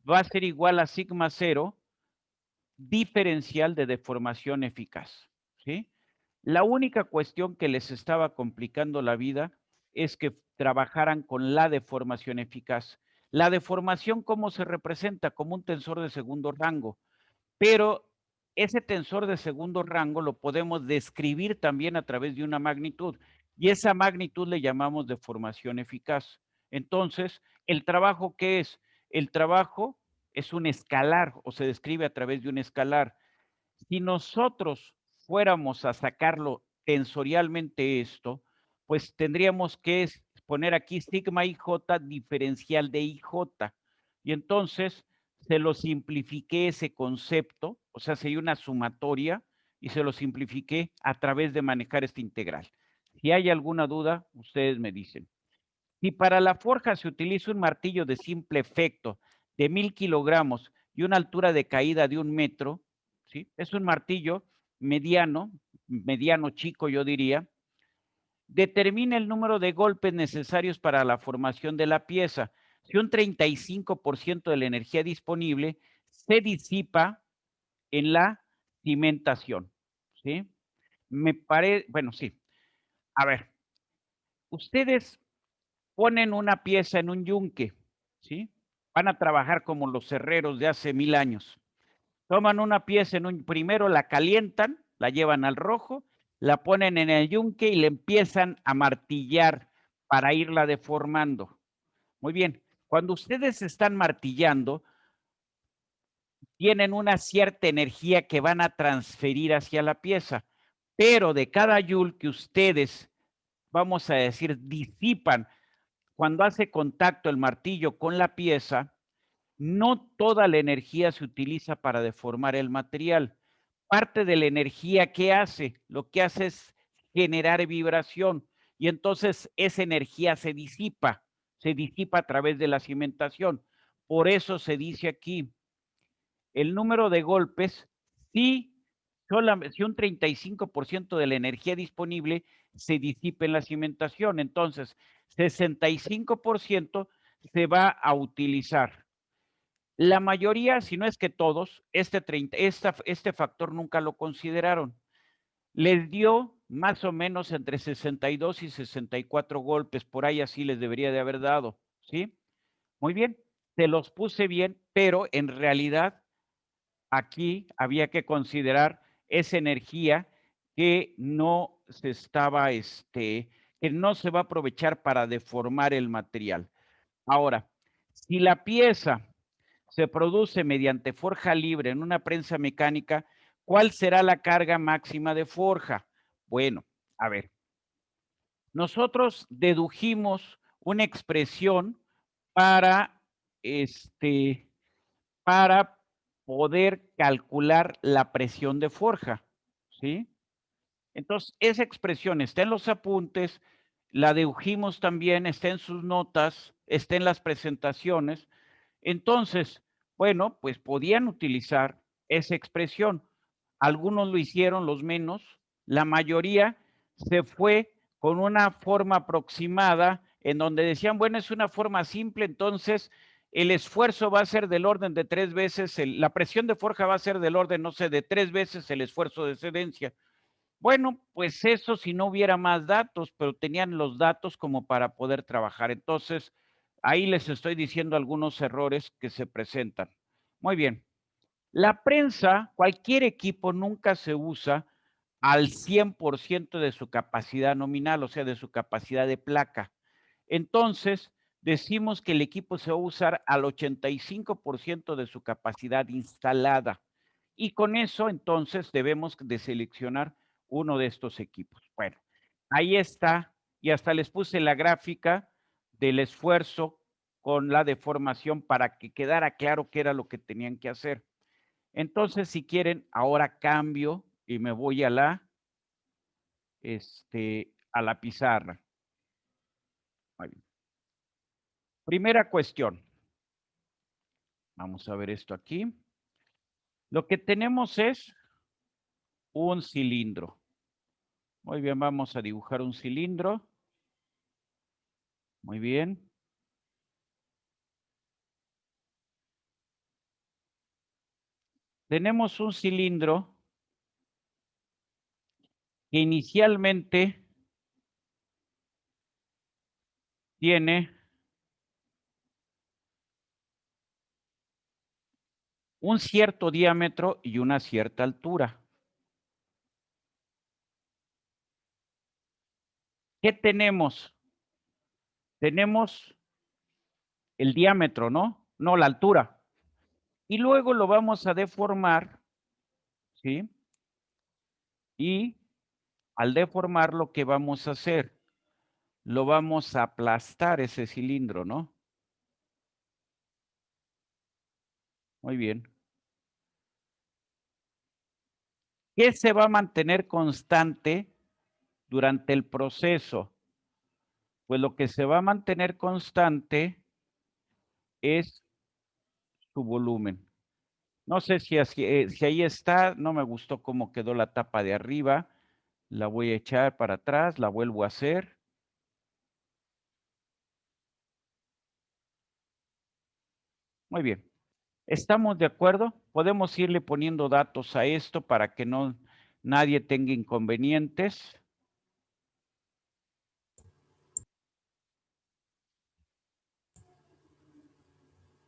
[SPEAKER 1] va a ser igual a sigma cero diferencial de deformación eficaz, ¿sí? La única cuestión que les estaba complicando la vida es que trabajaran con la deformación eficaz. La deformación, ¿cómo se representa? Como un tensor de segundo rango, pero ese tensor de segundo rango lo podemos describir también a través de una magnitud, y esa magnitud le llamamos deformación eficaz. Entonces, ¿el trabajo qué es? El trabajo es un escalar, o se describe a través de un escalar. Si nosotros fuéramos a sacarlo tensorialmente esto, pues tendríamos que poner aquí sigma IJ diferencial de IJ. Y entonces se lo simplifiqué ese concepto, o sea, sería una sumatoria y se lo simplifiqué a través de manejar esta integral. Si hay alguna duda, ustedes me dicen. Si para la forja se utiliza un martillo de simple efecto de 1000 kilogramos y una altura de caída de 1 metro, ¿sí? Es un martillo mediano, mediano chico yo diría. Determina el número de golpes necesarios para la formación de la pieza. Si un 35% de la energía disponible se disipa en la cimentación, ¿sí? Bueno, sí. A ver, ustedes ponen una pieza en un yunque, ¿sí? Van a trabajar como los herreros de hace 1000 años. Toman una pieza primero la calientan, la llevan al rojo, la ponen en el yunque y le empiezan a martillar para irla deformando. Muy bien, cuando ustedes están martillando, tienen una cierta energía que van a transferir hacia la pieza, pero de cada joule que ustedes, vamos a decir, disipan cuando hace contacto el martillo con la pieza, no toda la energía se utiliza para deformar el material. Parte de la energía, ¿qué hace? Lo que hace es generar vibración y entonces esa energía se disipa a través de la cimentación. Por eso se dice aquí, el número de golpes, si un 35% de la energía disponible se disipa en la cimentación, entonces 65% se va a utilizar. La mayoría, si no es que todos, este factor nunca lo consideraron. Les dio más o menos entre 62 y 64 golpes, por ahí así les debería de haber dado, ¿sí? Muy bien, se los puse bien, pero en realidad aquí había que considerar esa energía que no se estaba, que no se va a aprovechar para deformar el material. Ahora, si la pieza se produce mediante forja libre en una prensa mecánica, ¿cuál será la carga máxima de forja? Bueno, a ver, nosotros dedujimos una expresión para, para poder calcular la presión de forja, ¿sí? Entonces, esa expresión está en los apuntes, la dedujimos también, está en sus notas, está en las presentaciones. Entonces, bueno, pues podían utilizar esa expresión. Algunos lo hicieron, los menos. La mayoría se fue con una forma aproximada en donde decían, bueno, es una forma simple, entonces el esfuerzo va a ser del orden de 3 veces, la presión de forja va a ser del orden, no sé, de 3 veces el esfuerzo de excedencia. Bueno, pues eso si no hubiera más datos, pero tenían los datos como para poder trabajar. Entonces, ahí les estoy diciendo algunos errores que se presentan. Muy bien. La prensa, cualquier equipo nunca se usa al 100% de su capacidad nominal, o sea, de su capacidad de placa. Entonces, decimos que el equipo se va a usar al 85% de su capacidad instalada. Y con eso, entonces, debemos de seleccionar uno de estos equipos. Bueno, ahí está, y hasta les puse la gráfica del esfuerzo con la deformación para que quedara claro qué era lo que tenían que hacer. Entonces, si quieren, ahora cambio y me voy a la pizarra. Muy bien. Primera cuestión. Vamos a ver esto aquí. Lo que tenemos es un cilindro. Muy bien, vamos a dibujar un cilindro. Muy bien. Tenemos un cilindro que inicialmente tiene un cierto diámetro y una cierta altura. ¿Qué tenemos? Tenemos el diámetro, ¿no? No, la altura. Y luego lo vamos a deformar, ¿sí? Y al deformar, lo que vamos a hacer, lo vamos a aplastar ese cilindro, ¿no? Muy bien. ¿Qué se va a mantener constante durante el proceso? Pues lo que se va a mantener constante es su volumen. No sé si ahí está, no me gustó cómo quedó la tapa de arriba. La voy a echar para atrás, la vuelvo a hacer. Muy bien. ¿Estamos de acuerdo? Podemos irle poniendo datos a esto para que nadie tenga inconvenientes.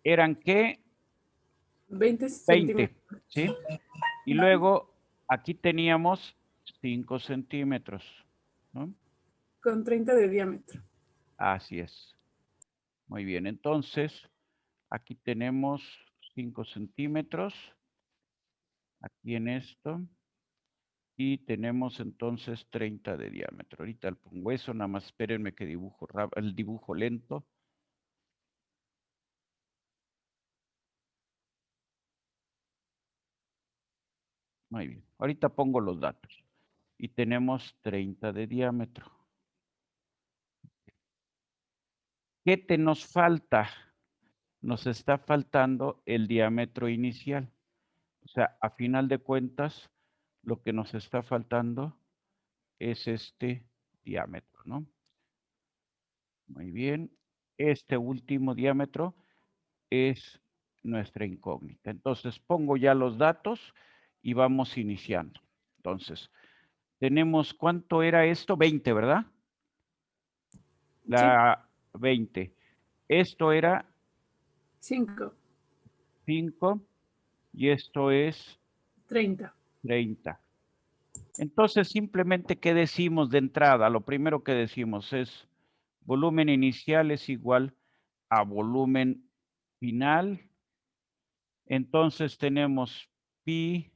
[SPEAKER 1] ¿Eran qué?
[SPEAKER 4] 20
[SPEAKER 1] 20,
[SPEAKER 4] centímetros.
[SPEAKER 1] ¿sí? Y luego aquí teníamos 5 centímetros, ¿no?
[SPEAKER 4] Con 30 de diámetro.
[SPEAKER 1] Así es. Muy bien, entonces aquí tenemos 5 centímetros. Aquí en esto. Y tenemos entonces 30 de diámetro. Ahorita le pongo eso, nada más espérenme que dibujo el dibujo lento. Muy bien, ahorita pongo los datos. Y tenemos 30 de diámetro. ¿Qué nos falta? Nos está faltando el diámetro inicial. O sea, a final de cuentas, lo que nos está faltando es este diámetro, ¿no? Muy bien. Este último diámetro es nuestra incógnita. Entonces, pongo ya los datos y vamos iniciando. Entonces, tenemos, ¿cuánto era esto? 20, ¿verdad? La 20. Esto era
[SPEAKER 4] 5.
[SPEAKER 1] 5 y esto es
[SPEAKER 4] 30.
[SPEAKER 1] 30. Entonces, simplemente, ¿qué decimos de entrada? Lo primero que decimos es volumen inicial es igual a volumen final. Entonces, tenemos pi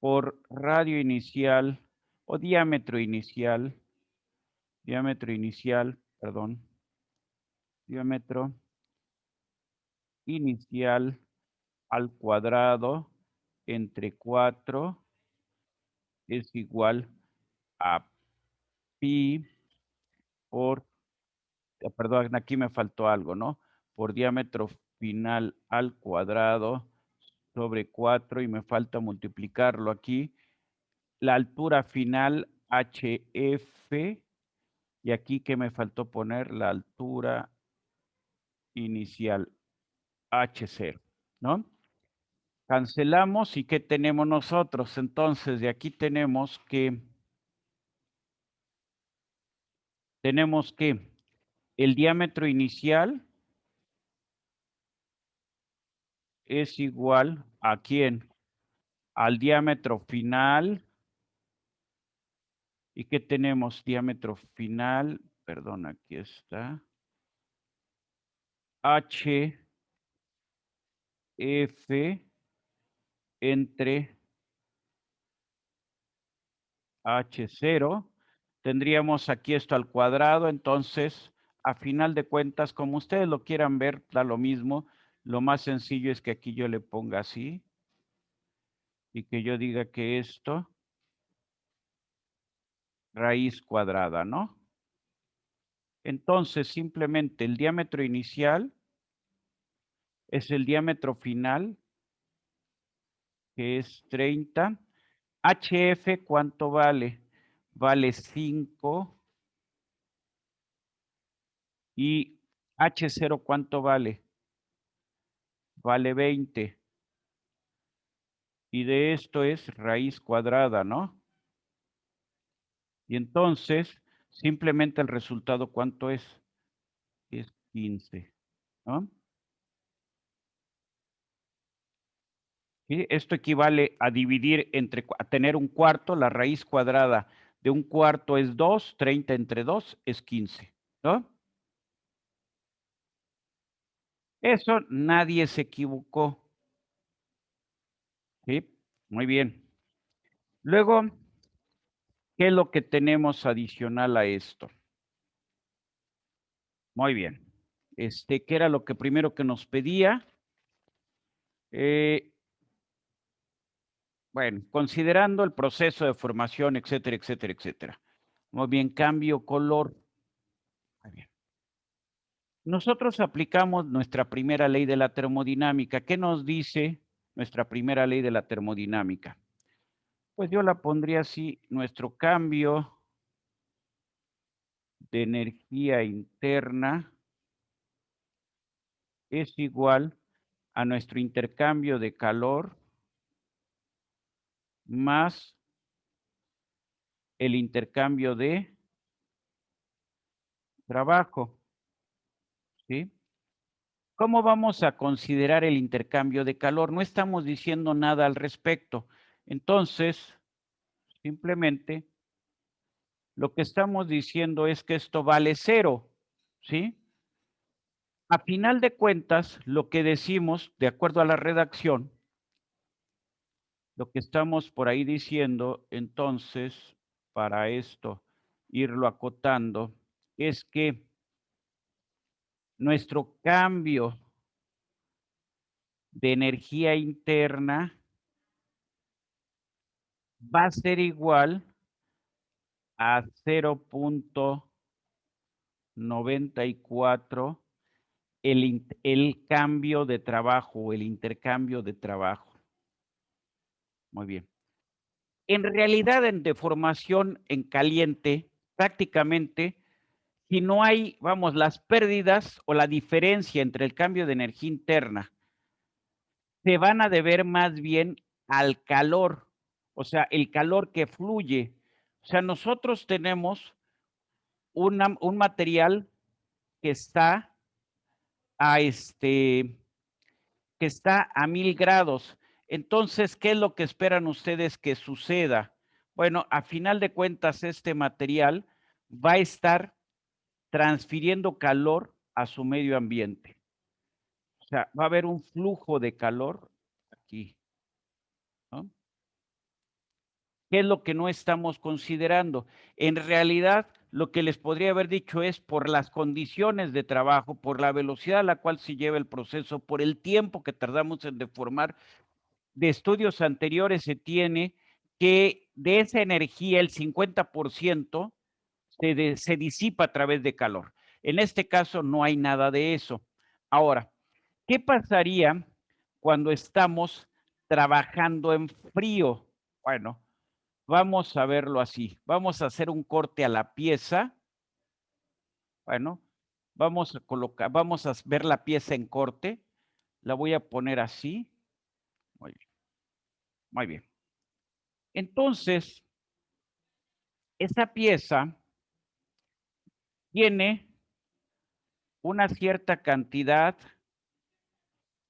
[SPEAKER 1] por radio inicial o diámetro inicial, perdón, diámetro inicial al cuadrado entre 4 es igual a pi por, perdón, aquí me faltó algo, ¿no? Por diámetro final al cuadrado sobre 4 y me falta multiplicarlo aquí. La altura final HF y aquí que me faltó poner la altura inicial H0, ¿no? Cancelamos y ¿qué tenemos nosotros? Entonces de aquí tenemos que el diámetro inicial es igual a ¿quién? Al diámetro final. ¿Y qué tenemos? Diámetro final, perdón, aquí está. HF entre H0. Tendríamos aquí esto al cuadrado, entonces, a final de cuentas, como ustedes lo quieran ver, da lo mismo. Lo más sencillo es que aquí yo le ponga así y que yo diga que esto, raíz cuadrada, ¿no? Entonces, simplemente el diámetro inicial es el diámetro final, que es 30. HF, ¿cuánto vale? Vale 5. ¿Y H0 cuánto vale? Vale 20. Y de esto es raíz cuadrada, ¿no? Y entonces, simplemente el resultado, ¿cuánto es? Es 15, ¿no? ¿Sí? Esto equivale a dividir a tener un cuarto. La raíz cuadrada de un cuarto es 2, 30 entre 2 es 15, ¿no? Eso nadie se equivocó. ¿Sí? Muy bien. Luego, ¿qué es lo que tenemos adicional a esto? Muy bien. ¿Qué era lo que primero que nos pedía? Bueno, considerando el proceso de formación, etcétera, etcétera, etcétera. Muy bien, cambio color. Muy bien. Nosotros aplicamos nuestra primera ley de la termodinámica. ¿Qué nos dice nuestra primera ley de la termodinámica? Pues yo la pondría así, nuestro cambio de energía interna es igual a nuestro intercambio de calor más el intercambio de trabajo, ¿sí? ¿Cómo vamos a considerar el intercambio de calor? No estamos diciendo nada al respecto. Entonces, simplemente lo que estamos diciendo es que esto vale 0, ¿sí? A final de cuentas, lo que decimos, de acuerdo a la redacción, lo que estamos por ahí diciendo, entonces, para esto, irlo acotando, es que nuestro cambio de energía interna va a ser igual a 0.94 el cambio de trabajo, el intercambio de trabajo. Muy bien. En realidad, en deformación en caliente, prácticamente, si no hay, vamos, las pérdidas o la diferencia entre el cambio de energía interna se van a deber más bien al calor, o sea, el calor que fluye. O sea, nosotros tenemos un material que está a que está a 1000 grados. Entonces, ¿qué es lo que esperan ustedes que suceda? Bueno, a final de cuentas, este material va a estar transfiriendo calor a su medio ambiente. O sea, va a haber un flujo de calor aquí, ¿no? ¿Qué es lo que no estamos considerando? En realidad, lo que les podría haber dicho es por las condiciones de trabajo, por la velocidad a la cual se lleva el proceso, por el tiempo que tardamos en deformar. De estudios anteriores se tiene que de esa energía el 50% se disipa a través de calor. En este caso no hay nada de eso. Ahora, ¿qué pasaría cuando estamos trabajando en frío? Bueno, vamos a verlo así. Vamos a hacer un corte a la pieza. Bueno, vamos a ver la pieza en corte. La voy a poner así. Muy bien. Muy bien. Entonces, esa pieza tiene una cierta cantidad,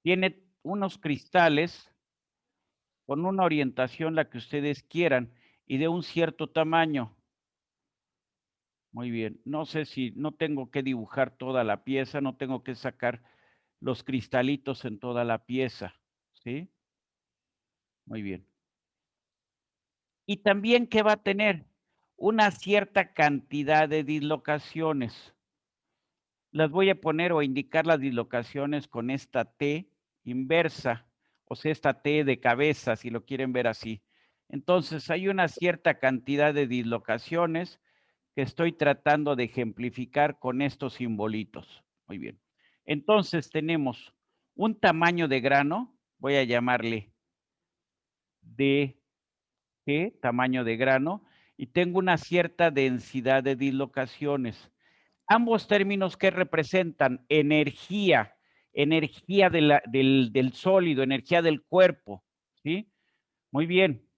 [SPEAKER 1] tiene unos cristales con una orientación, la que ustedes quieran, y de un cierto tamaño. Muy bien. No sé si no tengo que dibujar toda la pieza, no tengo que sacar los cristalitos en toda la pieza, ¿sí? Muy bien. Y también que va a tener una cierta cantidad de dislocaciones. Las voy a poner o indicar las dislocaciones con esta T inversa, o sea, esta T de cabeza, si lo quieren ver así. Entonces, hay una cierta cantidad de dislocaciones que estoy tratando de ejemplificar con estos simbolitos. Muy bien. Entonces, tenemos un tamaño de grano, voy a llamarle DG, tamaño de grano, y tengo una cierta densidad de dislocaciones. Ambos términos que representan energía, energía del sólido, energía del cuerpo, ¿sí? Muy bien.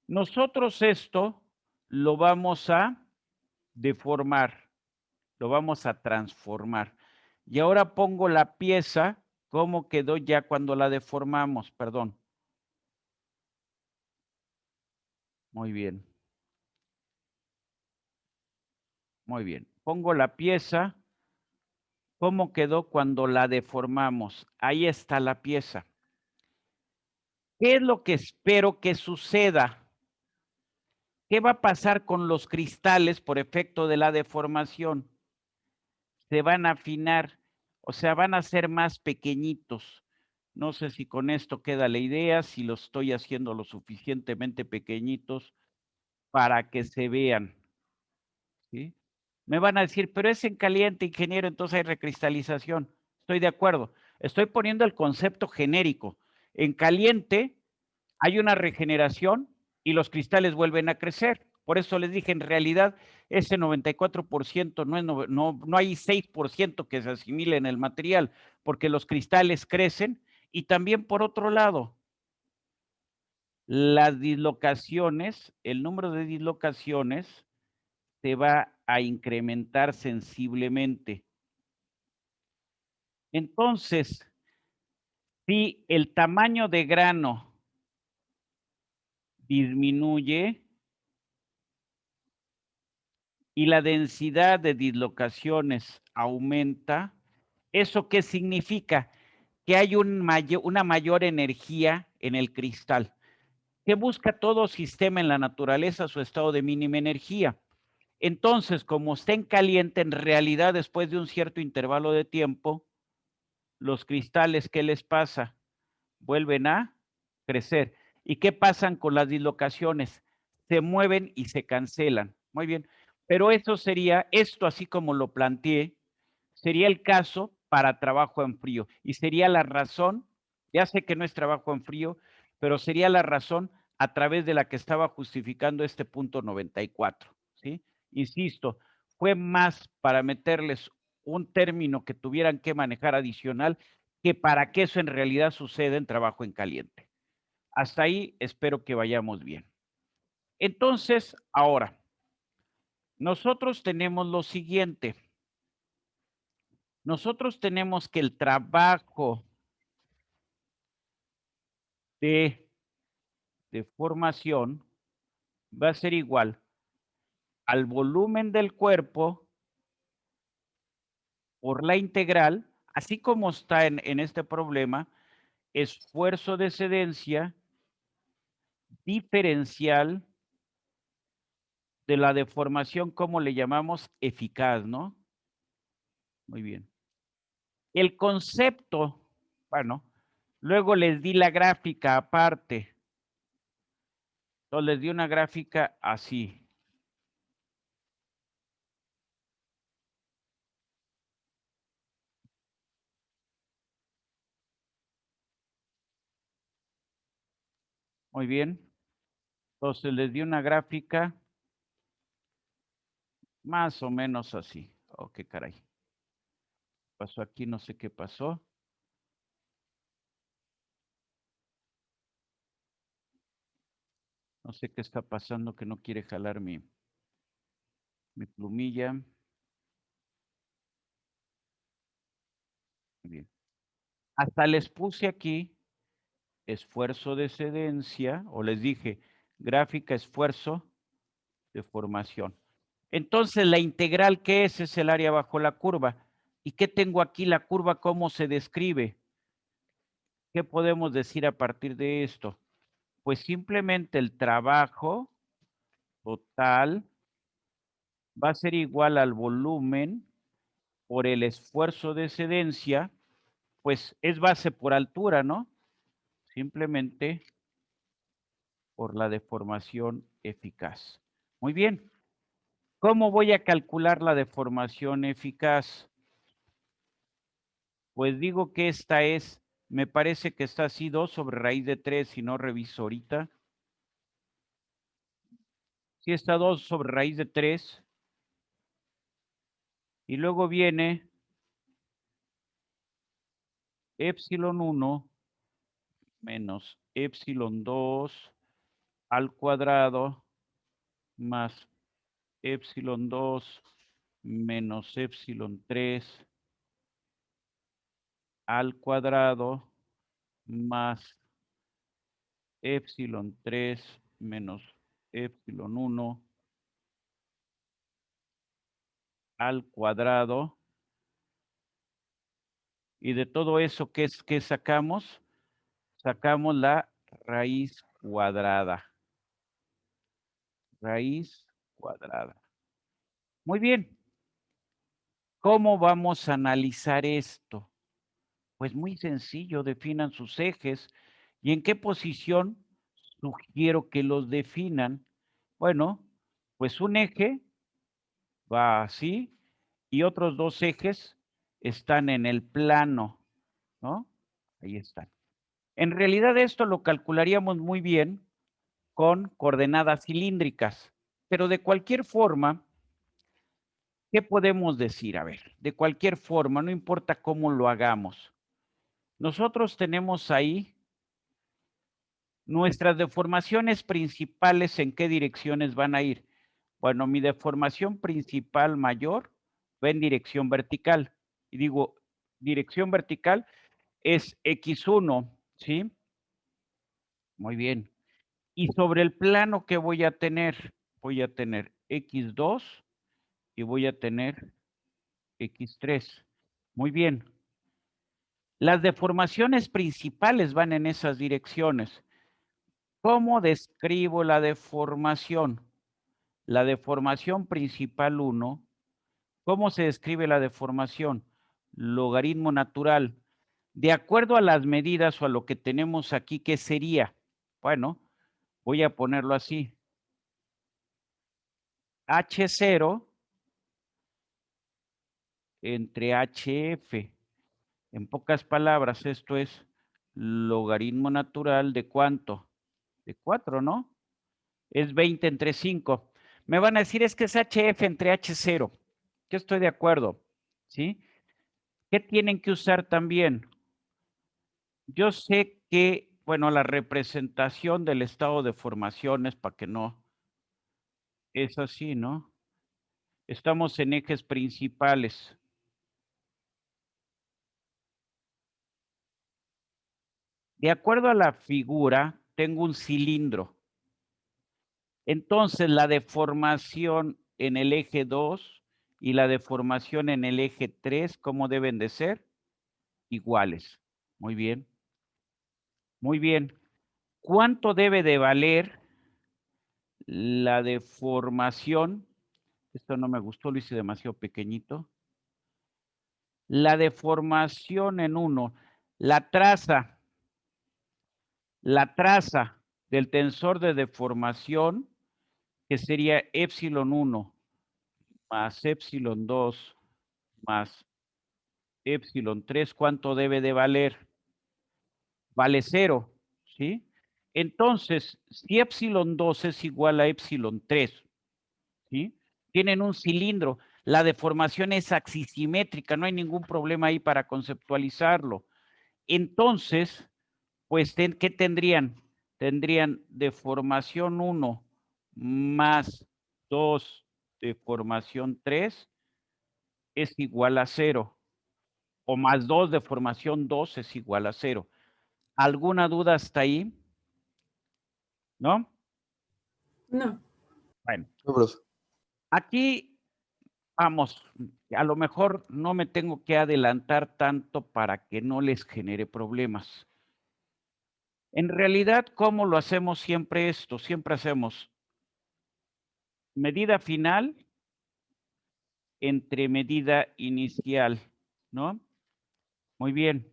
[SPEAKER 1] Nosotros esto lo vamos a deformar, lo vamos a transformar. Y ahora pongo la pieza, ¿cómo quedó ya cuando la deformamos? Perdón. Muy bien. Muy bien. Pongo la pieza, ¿cómo quedó cuando la deformamos? Ahí está la pieza. ¿Qué es lo que espero que suceda? ¿Qué va a pasar con los cristales por efecto de la deformación? Se van a afinar, o sea, van a ser más pequeñitos. No sé si con esto queda la idea, si lo estoy haciendo lo suficientemente pequeñitos para que se vean, ¿sí? Me van a decir, pero es en caliente, ingeniero, entonces hay recristalización. Estoy de acuerdo. Estoy poniendo el concepto genérico. En caliente hay una regeneración y los cristales vuelven a crecer. Por eso les dije, en realidad, ese 94% no hay 6% que se asimile en el material, porque los cristales crecen. Y también, por otro lado, las dislocaciones, el número de dislocaciones se va a incrementar sensiblemente. Entonces, si el tamaño de grano disminuye y la densidad de dislocaciones aumenta, ¿eso qué significa? Que hay una mayor energía en el cristal. ¿Qué busca todo sistema en la naturaleza? Su estado de mínima energía. Entonces, como está en caliente, en realidad, después de un cierto intervalo de tiempo, los cristales, ¿qué les pasa? Vuelven a crecer. ¿Y qué pasan con las dislocaciones? Se mueven y se cancelan. Muy bien. Pero eso sería, esto así como lo planteé, sería el caso para trabajo en frío. Y sería la razón, ya sé que no es trabajo en frío, pero sería la razón a través de la que estaba justificando este punto 94. ¿Sí? Insisto, fue más para meterles un término que tuvieran que manejar adicional que para que eso en realidad suceda en trabajo en caliente. Hasta ahí espero que vayamos bien. Entonces, ahora, nosotros tenemos lo siguiente. Nosotros tenemos que el trabajo de formación va a ser igual al volumen del cuerpo por la integral, así como está en este problema, esfuerzo de excedencia diferencial de la deformación, como le llamamos, eficaz, ¿no? Muy bien. El concepto, bueno, luego les di la gráfica aparte. Entonces les di una gráfica así. Muy bien. Entonces les di una gráfica más o menos así. Oh, qué caray. Pasó aquí, no sé qué pasó. No sé qué está pasando que no quiere jalar mi plumilla. Muy bien. Hasta les puse aquí esfuerzo de excedencia, o les dije gráfica esfuerzo de formación. Entonces, la integral, ¿qué es? Es el área bajo la curva. ¿Y qué tengo aquí? La curva, ¿cómo se describe? ¿Qué podemos decir a partir de esto? Pues simplemente el trabajo total va a ser igual al volumen por el esfuerzo de excedencia, pues es base por altura, ¿no? Simplemente por la deformación eficaz. Muy bien. ¿Cómo voy a calcular la deformación eficaz? Pues digo que esta es, me parece que está así 2 sobre raíz de 3, si no reviso ahorita. Sí está 2 sobre raíz de 3. Y luego viene epsilon 1 menos epsilon 2 al cuadrado más epsilon 2 menos epsilon 3 al cuadrado más epsilon 3 menos epsilon 1 al cuadrado. Y de todo eso, ¿qué es que sacamos? Sacamos la raíz cuadrada. Raíz cuadrada. Muy bien. ¿Cómo vamos a analizar esto? Pues muy sencillo, definan sus ejes. ¿Y en qué posición sugiero que los definan? Bueno, pues un eje va así y otros dos ejes están en el plano, ¿no? Ahí están. En realidad esto lo calcularíamos muy bien con coordenadas cilíndricas, pero de cualquier forma, ¿qué podemos decir? A ver, de cualquier forma, no importa cómo lo hagamos. Nosotros tenemos ahí nuestras deformaciones principales, ¿en qué direcciones van a ir? Bueno, mi deformación principal mayor va en dirección vertical. Y digo, dirección vertical es X1, ¿sí? Muy bien. Y sobre el plano que voy a tener X2 y voy a tener X3. Muy bien. Las deformaciones principales van en esas direcciones. ¿Cómo describo la deformación? La deformación principal 1. ¿Cómo se describe la deformación? Logaritmo natural. De acuerdo a las medidas o a lo que tenemos aquí, ¿qué sería? Bueno, voy a ponerlo así. H0 entre HF. En pocas palabras, esto es logaritmo natural de ¿cuánto? De 4, ¿no? Es 20 entre 5. Me van a decir, es que es HF entre H0. Yo estoy de acuerdo, ¿sí? ¿Qué tienen que usar también? Yo sé que, bueno, la representación del estado de formaciones, para que no, es así, ¿no? Estamos en ejes principales. De acuerdo a la figura, tengo un cilindro. Entonces, la deformación en el eje 2 y la deformación en el eje 3, ¿cómo deben de ser? Iguales. Muy bien. Muy bien. ¿Cuánto debe de valer la deformación? Esto no me gustó, lo hice demasiado pequeñito. La deformación en 1. La traza del tensor de deformación, que sería epsilon 1 más epsilon 2 más epsilon 3, ¿cuánto debe de valer? Vale 0, ¿sí? Entonces, si epsilon 2 es igual a epsilon 3, ¿sí? Tienen un cilindro. La deformación es axisimétrica, no hay ningún problema ahí para conceptualizarlo. Entonces, pues, ¿qué tendrían? Tendrían deformación 1 más 2 deformación 3 es igual a 0. O más 2 deformación 2 es igual a 0. ¿Alguna duda hasta ahí? ¿No?
[SPEAKER 4] No.
[SPEAKER 1] Bueno,
[SPEAKER 2] No, profe.
[SPEAKER 1] aquí vamos, a lo mejor no me tengo que adelantar tanto para que no les genere problemas. En realidad, ¿cómo lo hacemos siempre esto? Siempre hacemos medida final entre medida inicial, ¿no? Muy bien.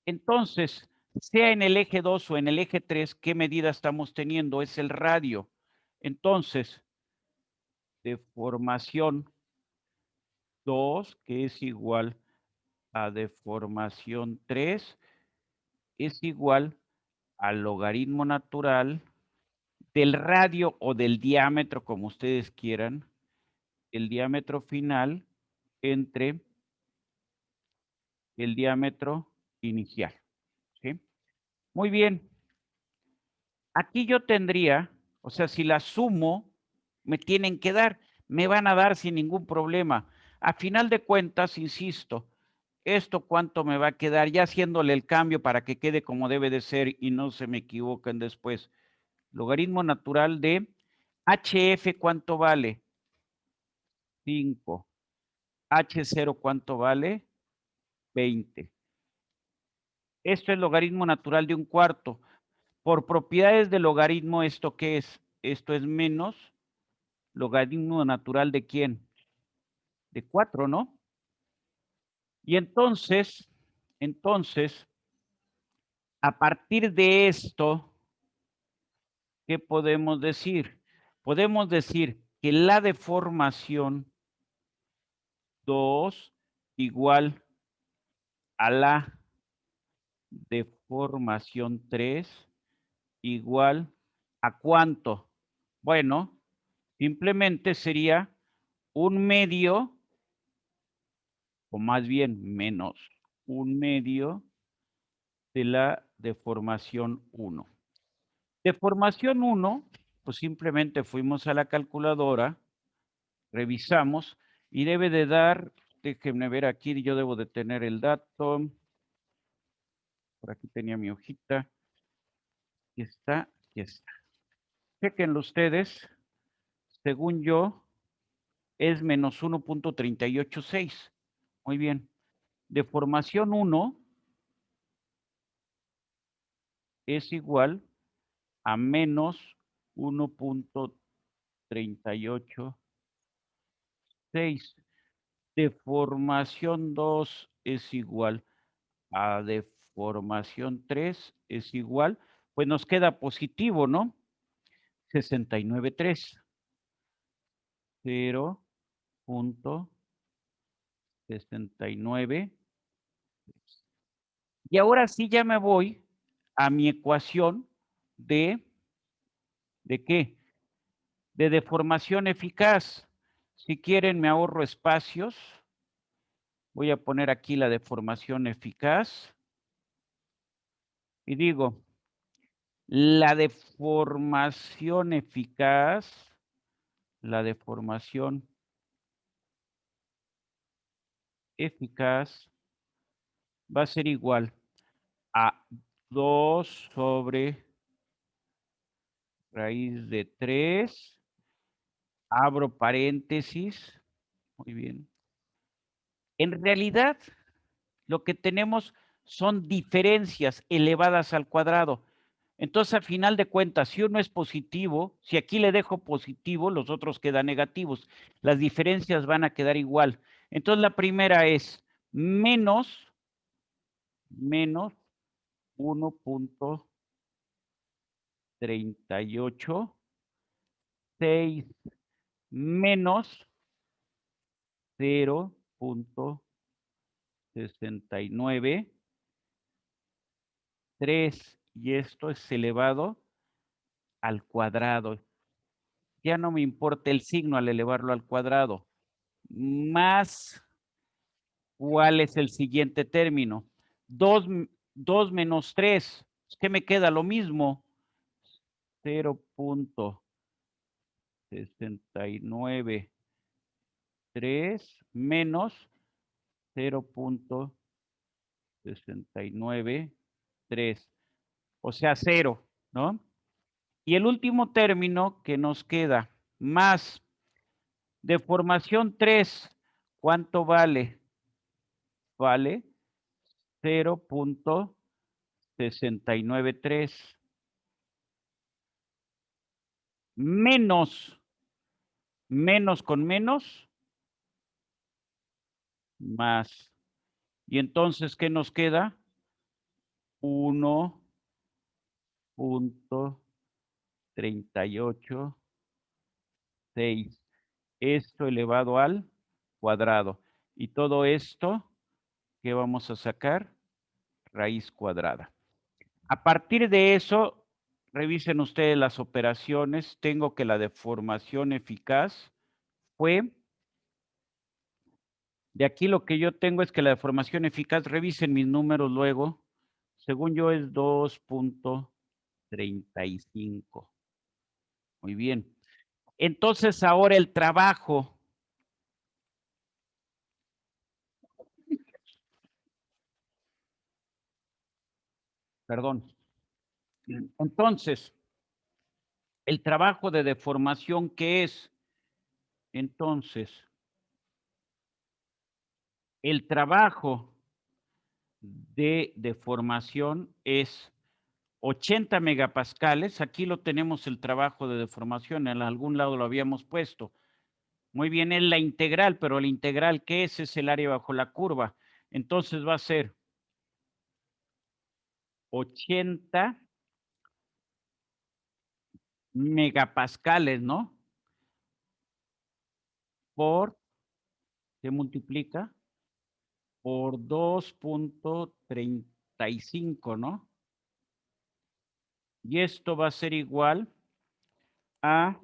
[SPEAKER 1] Entonces, sea en el eje 2 o en el eje 3, ¿qué medida estamos teniendo? Es el radio. Entonces, deformación 2, que es igual a deformación 3, es igual al logaritmo natural del radio o del diámetro, como ustedes quieran, el diámetro final entre el diámetro inicial. ¿Sí? Muy bien. Aquí yo tendría, o sea, si la sumo, me tienen que dar, me van a dar sin ningún problema. A final de cuentas, insisto, ¿esto cuánto me va a quedar? Ya haciéndole el cambio para que quede como debe de ser y no se me equivoquen después. Logaritmo natural de HF, ¿cuánto vale? 5. H0, ¿cuánto vale? 20. Esto es logaritmo natural de un cuarto. Por propiedades del logaritmo, ¿esto qué es? Esto es menos logaritmo natural de ¿quién? De 4, ¿no? Y entonces, a partir de esto, ¿qué podemos decir? Podemos decir que la deformación 2 igual a la deformación 3 igual a ¿cuánto? Bueno, simplemente sería un medio, o más bien menos un medio de la deformación 1. Deformación 1, pues simplemente fuimos a la calculadora, revisamos y debe de dar, déjenme ver aquí, yo debo de tener el dato. Por aquí tenía mi hojita. Aquí está, aquí está. Chequenlo ustedes. Según yo, es menos 1.386. Muy bien. Deformación 1 es igual a menos 1.386. Deformación 2 es igual a deformación 3 es igual, pues nos queda positivo, ¿no? 69.3. 0.69. Y ahora sí ya me voy a mi ecuación ¿de qué? De deformación eficaz. Si quieren me ahorro espacios. Voy a poner aquí la deformación eficaz. Y digo, la deformación eficaz va a ser igual a 2 sobre raíz de 3, abro paréntesis, muy bien. En realidad, lo que tenemos son diferencias elevadas al cuadrado. Entonces, a final de cuentas, si uno es positivo, si aquí le dejo positivo, los otros quedan negativos. Las diferencias van a quedar igual. Entonces, la primera es menos 1.386 menos 0.69, 3, y esto es elevado al cuadrado. Ya no me importa el signo al elevarlo al cuadrado. Más, ¿cuál es el siguiente término? 2 menos 3. ¿Qué me queda? Lo mismo. 0.693 menos 0.693. O sea, 0, ¿no? Y el último término que nos queda, más deformación 3, ¿cuánto vale? Vale 0.693 menos con menos, más. Y entonces, ¿qué nos queda? 1.386. Esto elevado al cuadrado. Y todo esto, ¿qué vamos a sacar? Raíz cuadrada. A partir de eso, revisen ustedes las operaciones. Tengo que la deformación eficaz fue, de aquí lo que yo tengo es que la deformación eficaz, revisen mis números luego, según yo es 2.35. Muy bien. Entonces ahora el trabajo. Perdón. Entonces, el trabajo de deformación, ¿qué es? Entonces, el trabajo de deformación es 80 megapascales. Aquí lo tenemos el trabajo de deformación, en algún lado lo habíamos puesto. Muy bien, es la integral, pero la integral, ¿qué es? Es el área bajo la curva. Entonces va a ser 80 megapascales, ¿no? Por, se multiplica por 2.35, ¿no? Y esto va a ser igual a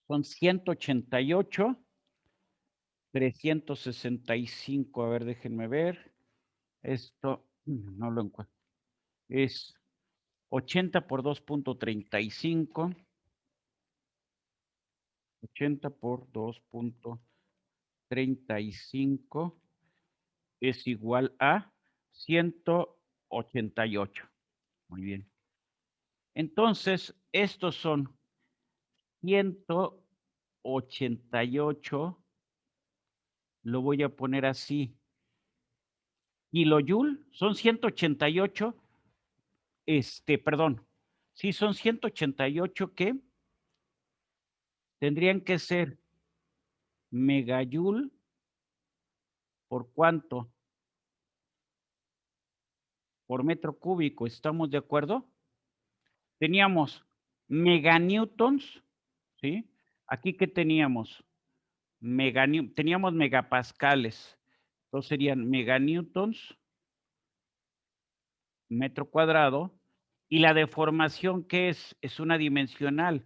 [SPEAKER 1] son 188, 365. A ver, déjenme ver. Esto no lo encuentro. Es 80 por 2.35. 80 por 2.35 es igual a 188. Muy bien. Entonces, estos son 188, lo voy a poner así, kilojoule, son 188, perdón, sí, son 188 que tendrían que ser megajoule por cuánto, por metro cúbico, ¿estamos de acuerdo? Teníamos meganewtons, ¿sí? Aquí, ¿qué teníamos? Teníamos megapascales, entonces serían meganewtons metro cuadrado, y la deformación, ¿qué es? Es una dimensional,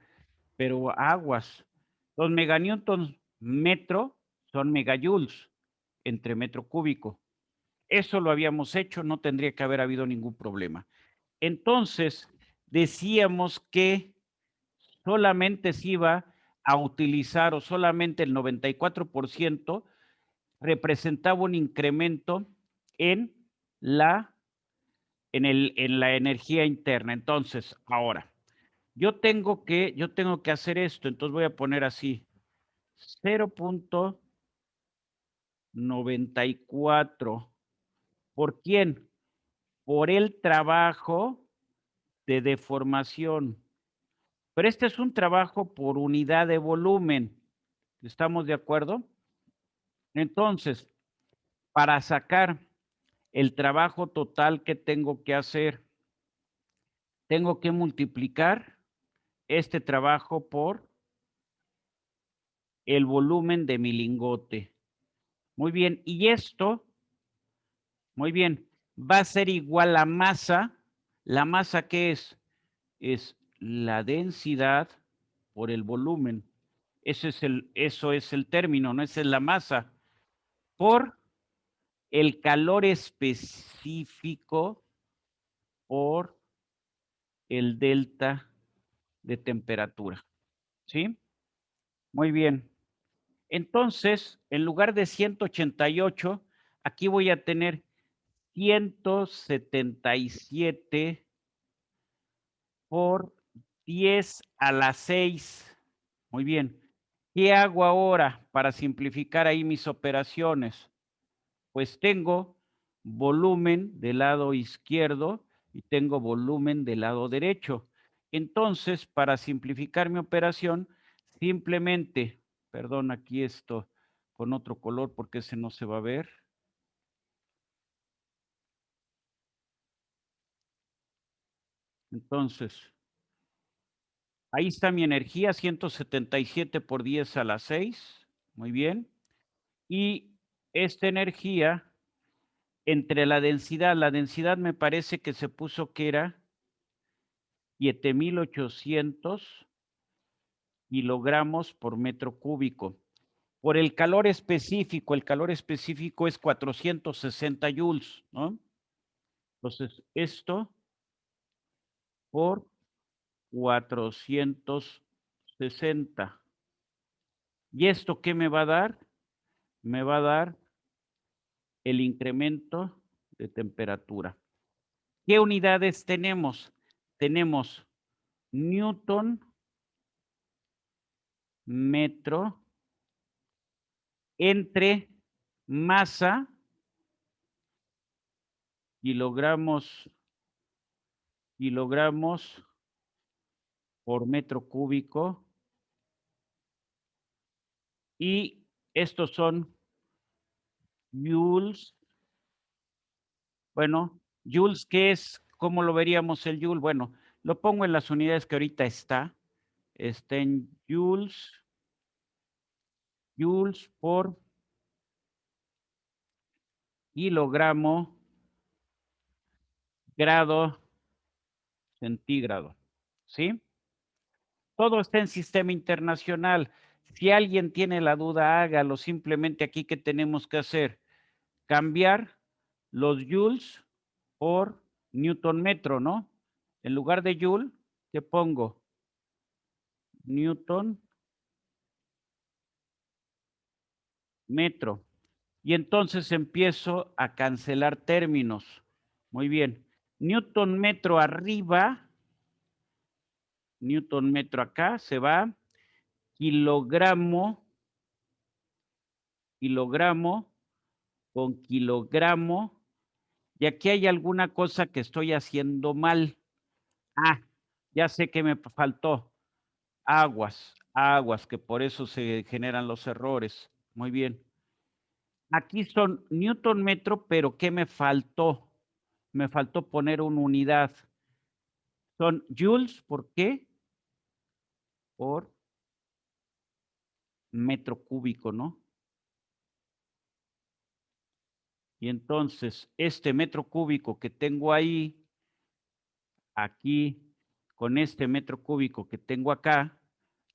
[SPEAKER 1] pero aguas. Los meganewtons metro son megajoules entre metro cúbico. Eso lo habíamos hecho, no tendría que haber habido ningún problema. Entonces, decíamos que solamente se iba a utilizar, o solamente el 94% representaba un incremento en la energía interna. Entonces, ahora, yo tengo que hacer esto, entonces voy a poner así, 0.94. ¿Por quién? Por el trabajo de deformación. Pero este es un trabajo por unidad de volumen. ¿Estamos de acuerdo? Entonces, para sacar el trabajo total que tengo que hacer, tengo que multiplicar este trabajo por el volumen de mi lingote. Muy bien, y esto, muy bien, va a ser igual a masa. ¿La masa qué es? Es la densidad por el volumen. Eso es el término, ¿no? Esa es la masa. Por el calor específico por el delta de temperatura. ¿Sí? Muy bien. Entonces, en lugar de 188, aquí voy a tener 177 por 10 a la 6. Muy bien. ¿Qué hago ahora para simplificar ahí mis operaciones? Pues tengo volumen del lado izquierdo y tengo volumen del lado derecho. Entonces, para simplificar mi operación, simplemente, perdón, aquí esto con otro color porque ese no se va a ver. Entonces, ahí está mi energía, 177 por 10 a la 6. Muy bien. Y esta energía, entre la densidad me parece que se puso que era 7,800 kilogramos por metro cúbico. Por el calor específico es 460 joules, ¿no? Entonces, esto por 460. ¿Y esto qué me va a dar? Me va a dar el incremento de temperatura. ¿Qué unidades tenemos? Tenemos Newton metro entre masa, kilogramos por metro cúbico, y estos son joules. Bueno, joules, ¿qué es? ¿Cómo lo veríamos el joule? Bueno, lo pongo en las unidades que ahorita está en joules por kilogramo grado centígrado, ¿sí? Todo está en sistema internacional. Si alguien tiene la duda, hágalo. Simplemente aquí, ¿qué tenemos que hacer? Cambiar los joules por newton metro, ¿no? En lugar de joule, ¿qué pongo? Newton metro. Y entonces empiezo a cancelar términos. Muy bien. Newton metro arriba, newton metro acá, se va. Kilogramo con kilogramo. Y aquí hay alguna cosa que estoy haciendo mal. Ah, ya sé que me faltó. Aguas, que por eso se generan los errores. Muy bien. Aquí son newton metro, pero ¿qué me faltó? Me faltó poner una unidad. Son joules, ¿por qué? Por metro cúbico, ¿no? Y entonces, este metro cúbico que tengo ahí, aquí, con este metro cúbico que tengo acá,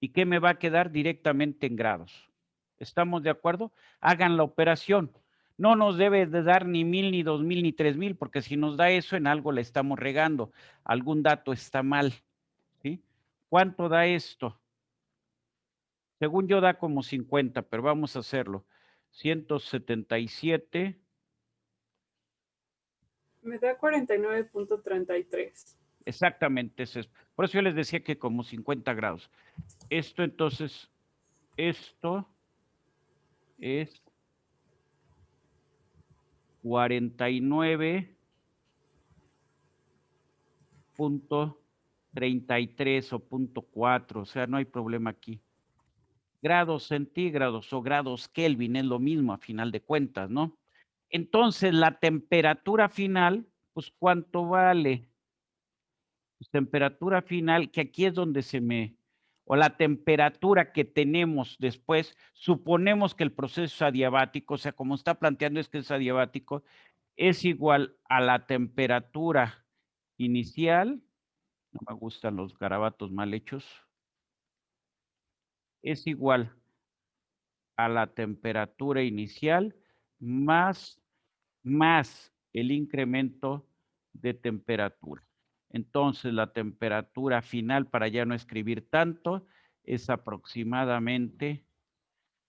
[SPEAKER 1] ¿y qué me va a quedar directamente en grados? ¿Estamos de acuerdo? Hagan la operación. No nos debe de dar ni 1000, ni 2000, ni 3000, porque si nos da eso, en algo le estamos regando. Algún dato está mal, ¿sí? ¿Cuánto da esto? Según yo da como 50, pero vamos a hacerlo. 177.
[SPEAKER 4] Me da 49.33.
[SPEAKER 1] Exactamente, por eso yo les decía que como 50 grados. Esto entonces, esto es 49.33 o 0.4, o sea, no hay problema aquí. Grados centígrados o grados Kelvin es lo mismo a final de cuentas, ¿no? Entonces, la temperatura final, pues, ¿cuánto vale? Pues, temperatura final, que aquí es donde o la temperatura que tenemos después, suponemos que el proceso es adiabático, o sea, como está planteando es que es adiabático, es igual a la temperatura inicial, no me gustan los garabatos mal hechos, es igual a la temperatura inicial más el incremento de temperatura. Entonces, la temperatura final, para ya no escribir tanto, es aproximadamente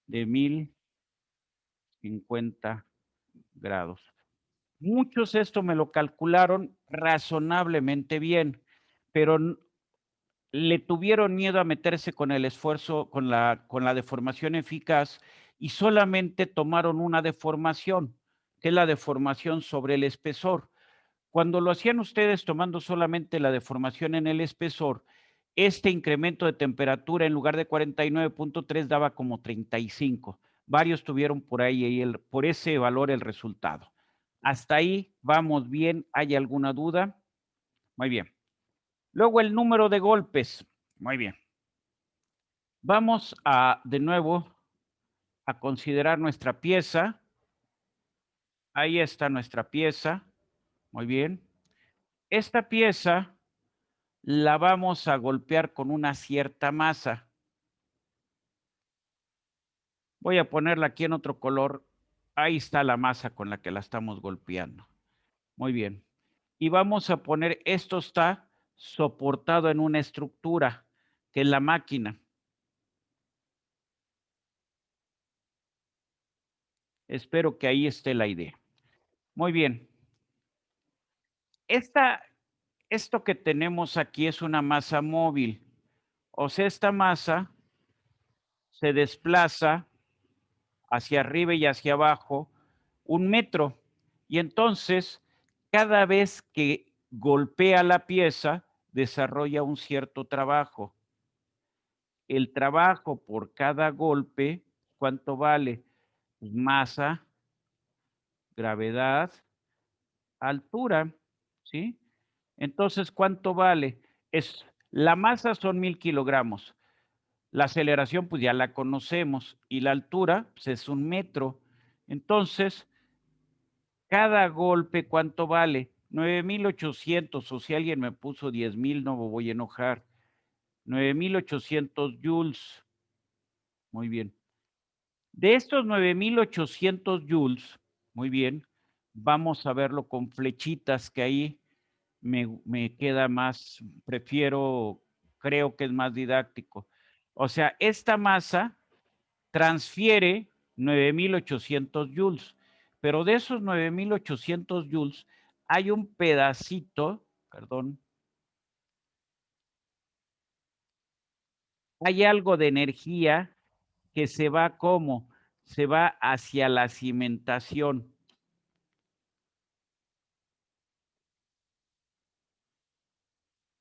[SPEAKER 1] de 1050 grados. Muchos esto me lo calcularon razonablemente bien, pero le tuvieron miedo a meterse con el esfuerzo, con la deformación eficaz, y solamente tomaron una deformación, que es la deformación sobre el espesor. Cuando lo hacían ustedes tomando solamente la deformación en el espesor, este incremento de temperatura en lugar de 49.3 daba como 35. Varios tuvieron por ahí, por ese valor el resultado. Hasta ahí vamos bien. ¿Hay alguna duda? Muy bien. Luego el número de golpes. Muy bien. Vamos de nuevo a considerar nuestra pieza. Ahí está nuestra pieza. Muy bien. Esta pieza la vamos a golpear con una cierta masa. Voy a ponerla aquí en otro color. Ahí está la masa con la que la estamos golpeando. Muy bien. Y vamos a poner, esto está soportado en una estructura, que es la máquina. Espero que ahí esté la idea. Muy bien. Esto que tenemos aquí es una masa móvil. O sea, esta masa se desplaza hacia arriba y hacia abajo 1 metro. Y entonces, cada vez que golpea la pieza, desarrolla un cierto trabajo. El trabajo por cada golpe, ¿cuánto vale? Pues masa, gravedad, altura, ¿sí? Entonces, ¿cuánto vale? La masa son 1000 kilogramos. La aceleración, pues ya la conocemos. Y la altura, pues es 1 metro. Entonces, cada golpe, ¿cuánto vale? 9800, o si alguien me puso 10,000, no me voy a enojar. 9800 joules. Muy bien. De estos 9800 joules, muy bien, vamos a verlo con flechitas, que ahí me queda más, creo que es más didáctico. O sea, esta masa transfiere 9800 joules, pero de esos 9800 joules hay un pedacito, perdón, hay algo de energía que se va ¿cómo? Se va hacia la cimentación.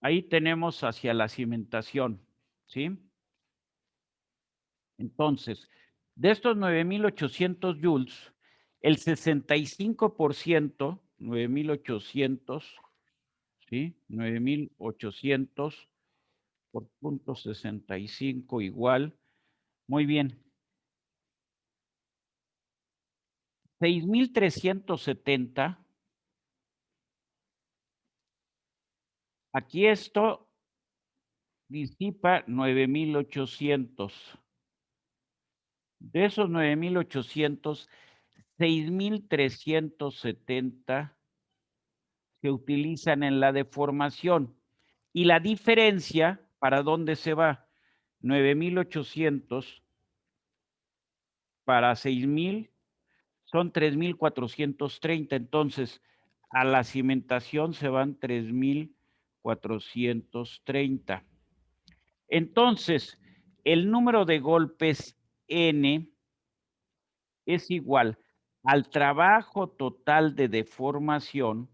[SPEAKER 1] Ahí tenemos hacia la cimentación, ¿sí? Entonces, de estos 9800 joules, el 65%, 9800, ¿sí? 9800 por 0.65 igual. Muy bien. 6370. Aquí esto disipa 9800. De esos 9800, 6370 se utilizan en la deformación. Y la diferencia, ¿para dónde se va? 9800 para 6000 son 3430. Entonces, a la cimentación se van 3430. Entonces, el número de golpes N es igual al trabajo total de deformación,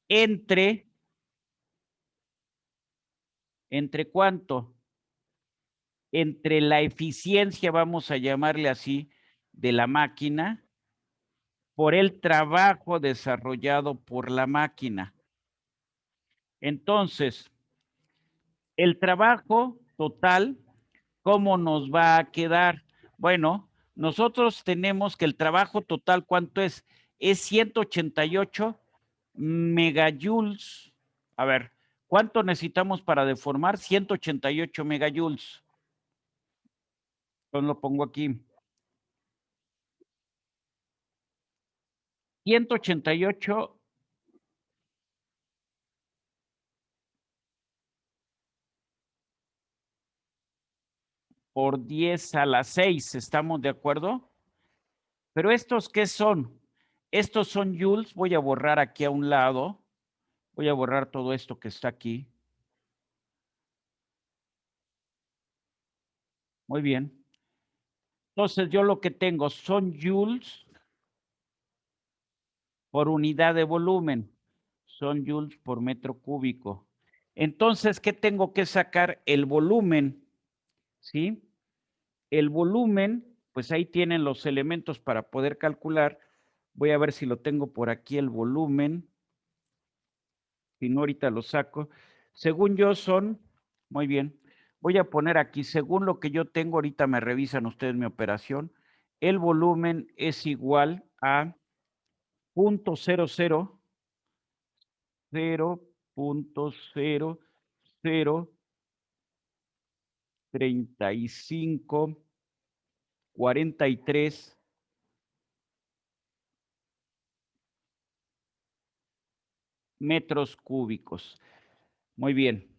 [SPEAKER 1] ¿entre cuánto? Entre la eficiencia, vamos a llamarle así, de la máquina, por el trabajo desarrollado por la máquina. Entonces, el trabajo total, ¿cómo nos va a quedar? Bueno, nosotros tenemos que el trabajo total, ¿cuánto es? Es 188 megajoules. A ver, ¿cuánto necesitamos para deformar? 188 megajoules. Entonces lo pongo aquí. 188 por 10 a la 6, ¿estamos de acuerdo? Pero estos, ¿qué son? Estos son joules. Voy a borrar aquí a un lado. Voy a borrar todo esto que está aquí. Muy bien. Entonces, yo lo que tengo son joules por unidad de volumen. Son joules por metro cúbico. Entonces, ¿qué tengo que sacar? El volumen, ¿sí? El volumen, pues ahí tienen los elementos para poder calcular. Voy a ver si lo tengo por aquí el volumen. Si no, ahorita lo saco. Según yo son, muy bien. Voy a poner aquí, según lo que yo tengo, ahorita me revisan ustedes mi operación. El volumen es igual a 0.003543 metros cúbicos. Muy bien.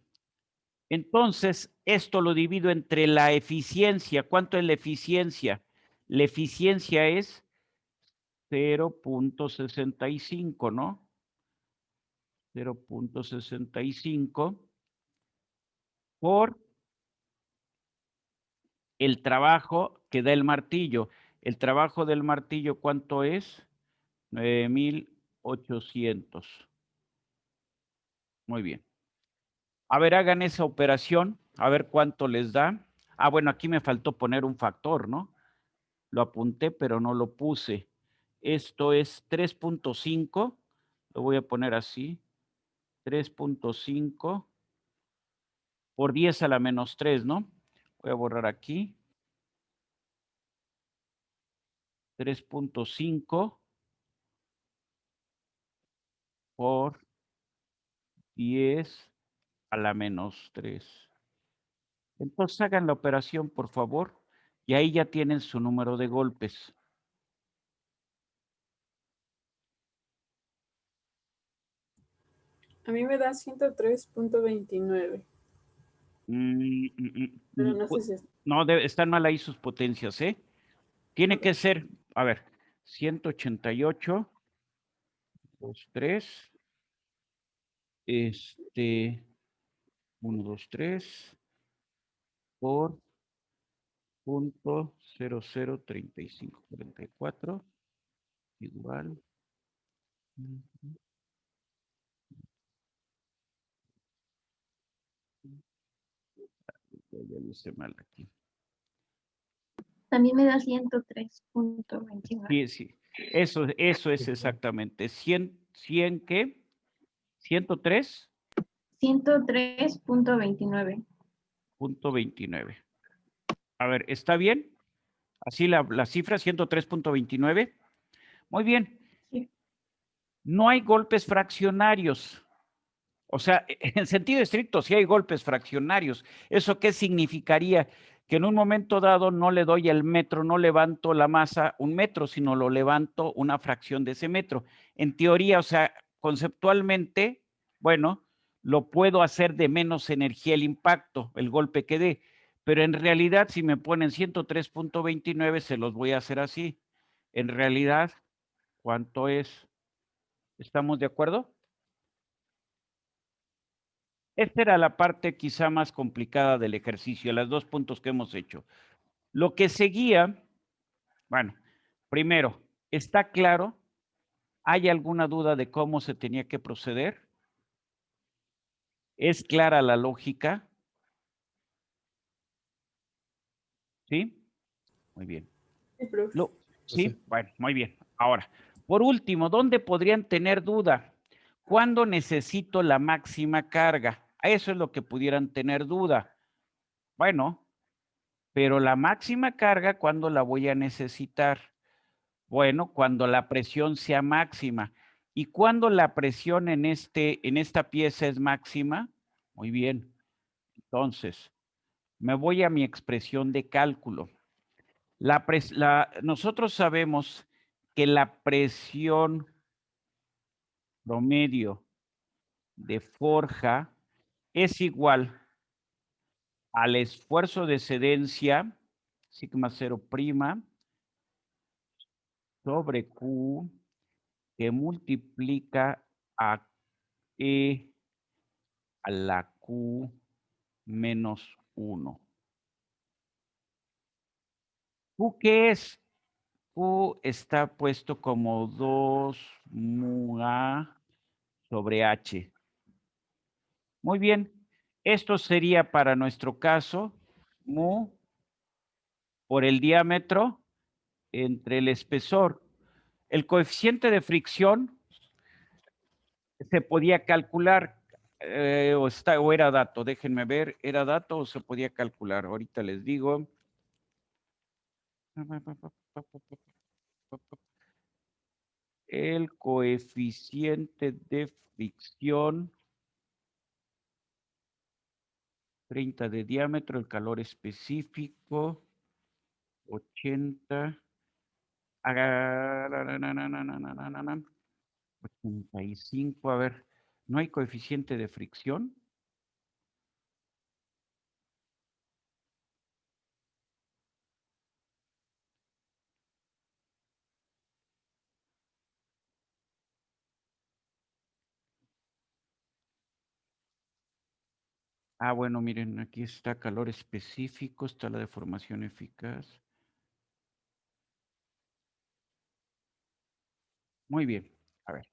[SPEAKER 1] Entonces, esto lo divido entre la eficiencia. ¿Cuánto es la eficiencia? La eficiencia es 0.65, ¿no? 0.65 por el trabajo que da el martillo. El trabajo del martillo, ¿cuánto es? 9,800. Muy bien. A ver, hagan esa operación, a ver cuánto les da. Ah, bueno, aquí me faltó poner un factor, ¿no? Lo apunté, pero no lo puse. Esto es 3.5. Lo voy a poner así. 3.5 por 10 a la menos 3, ¿no? Voy a borrar aquí. 3.5 por 10 a la menos 3. Entonces hagan la operación, por favor, y ahí ya tienen su número de golpes.
[SPEAKER 4] A mí me da 103.29, pero no sé si es...
[SPEAKER 1] No, están mal ahí sus potencias, ¿eh? Tiene que ser, a ver, 188, 2, 3, 1, 2, 3, por punto 003544 igual. Ya lo hice mal aquí.
[SPEAKER 6] También me da 103.29.
[SPEAKER 1] Sí, sí. Eso es exactamente. 100 ¿qué? 103.
[SPEAKER 6] 103.29.
[SPEAKER 1] Punto 29. A ver, ¿está bien? Así la cifra, 103.29. Muy bien.
[SPEAKER 6] Sí.
[SPEAKER 1] No hay golpes fraccionarios. O sea, en sentido estricto, sí hay golpes fraccionarios. ¿Eso qué significaría? Que en un momento dado no le doy el metro, no levanto la masa un metro, sino lo levanto una fracción de ese metro. En teoría, o sea, conceptualmente, bueno, lo puedo hacer de menos energía el impacto, el golpe que dé. Pero en realidad, si me ponen 103.29, se los voy a hacer así. En realidad, ¿cuánto es? ¿Estamos de acuerdo? Esta era la parte quizá más complicada del ejercicio, los 2 puntos que hemos hecho. Lo que seguía, bueno, primero, ¿está claro? ¿Hay alguna duda de cómo se tenía que proceder? ¿Es clara la lógica? ¿Sí? Muy bien.
[SPEAKER 4] Sí, profe.
[SPEAKER 1] ¿Sí? Bueno, muy bien. Ahora, por último, ¿dónde podrían tener duda? ¿Cuándo necesito la máxima carga? A eso es lo que pudieran tener duda. Bueno, Pero la máxima carga, ¿cuándo la voy a necesitar? Bueno, cuando la presión sea máxima. ¿Y cuando la presión en esta pieza es máxima? Muy bien. Entonces, me voy a mi expresión de cálculo. Nosotros sabemos que la presión promedio de forja es igual al esfuerzo de excedencia, sigma 0' sobre Q, que multiplica a E a la Q menos 1. ¿Q qué es? Q está puesto como 2 mu A sobre H. Muy bien. Esto sería para nuestro caso mu por el diámetro entre el espesor. El coeficiente de fricción se podía calcular o era dato. Déjenme ver, ¿era dato o se podía calcular? Ahorita les digo. El coeficiente de fricción, 30 de diámetro, el calor específico, 80, 85, a ver, ¿no hay coeficiente de fricción? Ah, bueno, miren, aquí está calor específico, está la deformación eficaz. Muy bien, a ver.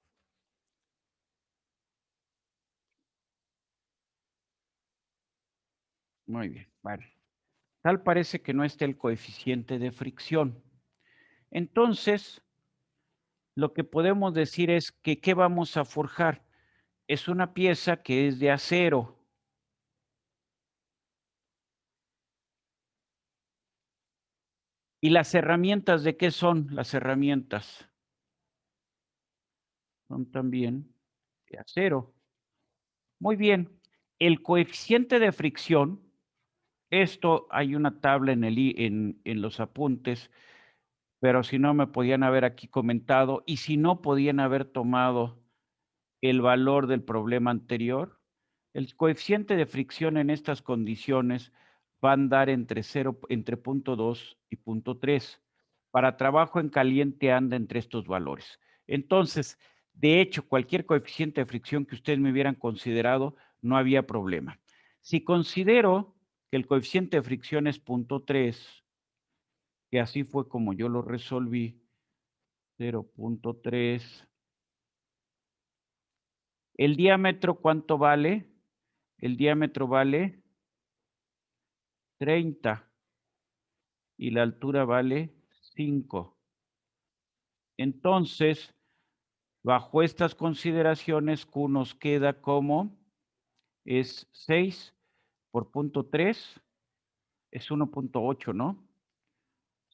[SPEAKER 1] Muy bien, vale. Tal parece que no está el coeficiente de fricción. Entonces, lo que podemos decir es que ¿qué vamos a forjar? Es una pieza que es de acero. ¿Y las herramientas de qué son las herramientas? Son también de acero. Muy bien. El coeficiente de fricción, esto hay una tabla en los apuntes, pero si no me podían haber aquí comentado y si no podían haber tomado el valor del problema anterior, el coeficiente de fricción en estas condiciones va a andar entre 0.2 y 0.3. Para trabajo en caliente anda entre estos valores. Entonces, de hecho, cualquier coeficiente de fricción que ustedes me hubieran considerado, no había problema. Si considero que el coeficiente de fricción es 0.3, que así fue como yo lo resolví, 0.3. ¿El diámetro cuánto vale? El diámetro vale 30 y la altura vale 5. Entonces, bajo estas consideraciones, Q nos queda como es 6 por 0.3, es 1.8, ¿no?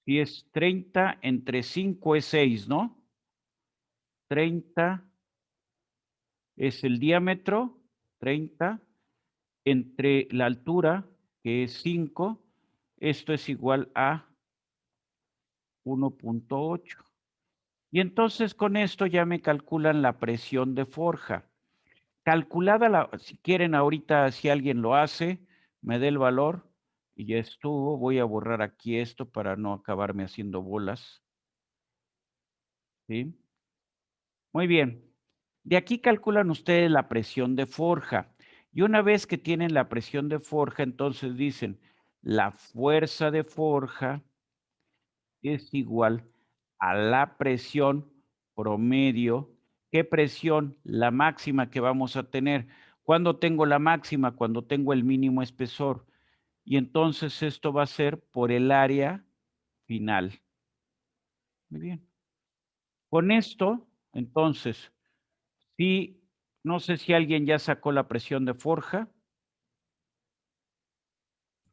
[SPEAKER 1] Si es 30 entre 5 es 6, ¿no? 30 es el diámetro, 30 entre la altura, que es 5, esto es igual a 1.8. Y entonces con esto ya me calculan la presión de forja. Calculada, si quieren ahorita, si alguien lo hace, me dé el valor y ya estuvo. Voy a borrar aquí esto para no acabarme haciendo bolas. ¿Sí? Muy bien. De aquí calculan ustedes la presión de forja. Y una vez que tienen la presión de forja, entonces dicen, la fuerza de forja es igual a la presión promedio. ¿Qué presión? La máxima que vamos a tener. ¿Cuándo tengo la máxima? Cuando tengo el mínimo espesor. Y entonces esto va a ser por el área final. Muy bien. Con esto, entonces, sí, no sé si alguien ya sacó la presión de forja.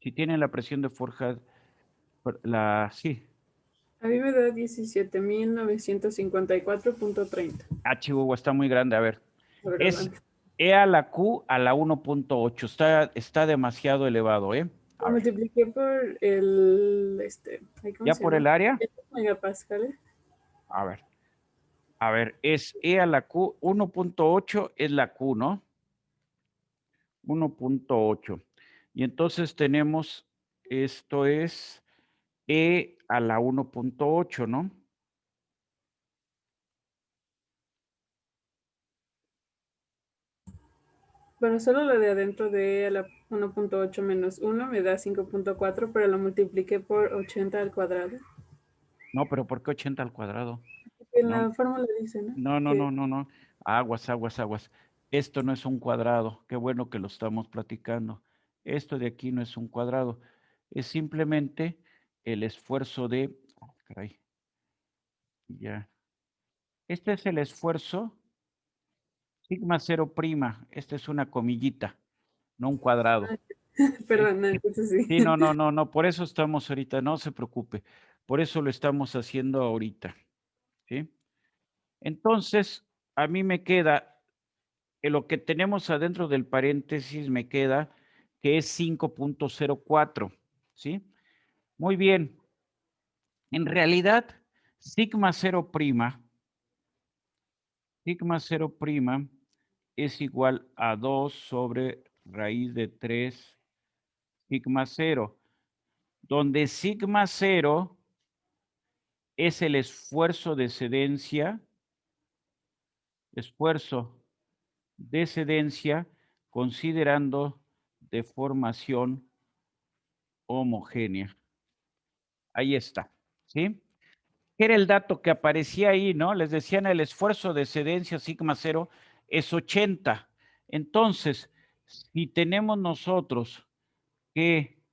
[SPEAKER 1] Si tienen la presión de forja, Sí.
[SPEAKER 4] A mí me da 17.954.30.
[SPEAKER 1] Chihuahua está muy grande. A ver.
[SPEAKER 4] A ver,
[SPEAKER 1] Es
[SPEAKER 4] adelante.
[SPEAKER 1] E a la Q a la 1.8. Está demasiado elevado, ¿eh? A
[SPEAKER 4] Lo
[SPEAKER 1] ver.
[SPEAKER 4] multipliqué por el, ay, ¿cómo
[SPEAKER 1] ¿Ya
[SPEAKER 4] se
[SPEAKER 1] por
[SPEAKER 4] llama?
[SPEAKER 1] el área?
[SPEAKER 4] Megapascales.
[SPEAKER 1] A ver. A ver, es E a la Q. 1.8 es la Q, ¿no? 1.8. Y entonces tenemos, esto es E a la 1.8, ¿no?
[SPEAKER 4] Bueno, solo lo de adentro de a la 1.8 menos 1 me da 5.4, pero lo multipliqué por 80 al cuadrado.
[SPEAKER 1] No, pero ¿por qué 80 al cuadrado?
[SPEAKER 4] En
[SPEAKER 1] No,
[SPEAKER 4] la fórmula dice, ¿no?
[SPEAKER 1] no. Aguas. Esto no es un cuadrado. Qué bueno que lo estamos platicando. Esto de aquí no es un cuadrado. Es simplemente el esfuerzo de... Caray. Ya. Este es el esfuerzo sigma 0 prima. Esta es una comillita, no un cuadrado.
[SPEAKER 4] Perdón, no, entonces sí.
[SPEAKER 1] Sí, no. Por eso estamos ahorita. No se preocupe. Por eso lo estamos haciendo ahorita. ¿Sí? Entonces, a mí me queda, lo que tenemos adentro del paréntesis me queda que es 5.04, ¿sí? Muy bien. En realidad, sigma 0 prima es igual a 2 sobre raíz de 3 sigma 0, donde sigma 0 es el esfuerzo de cedencia, considerando deformación homogénea. Ahí está, ¿sí? Era el dato que aparecía ahí, ¿no? Les decían el esfuerzo de cedencia sigma 0 es 80. Entonces, si tenemos nosotros que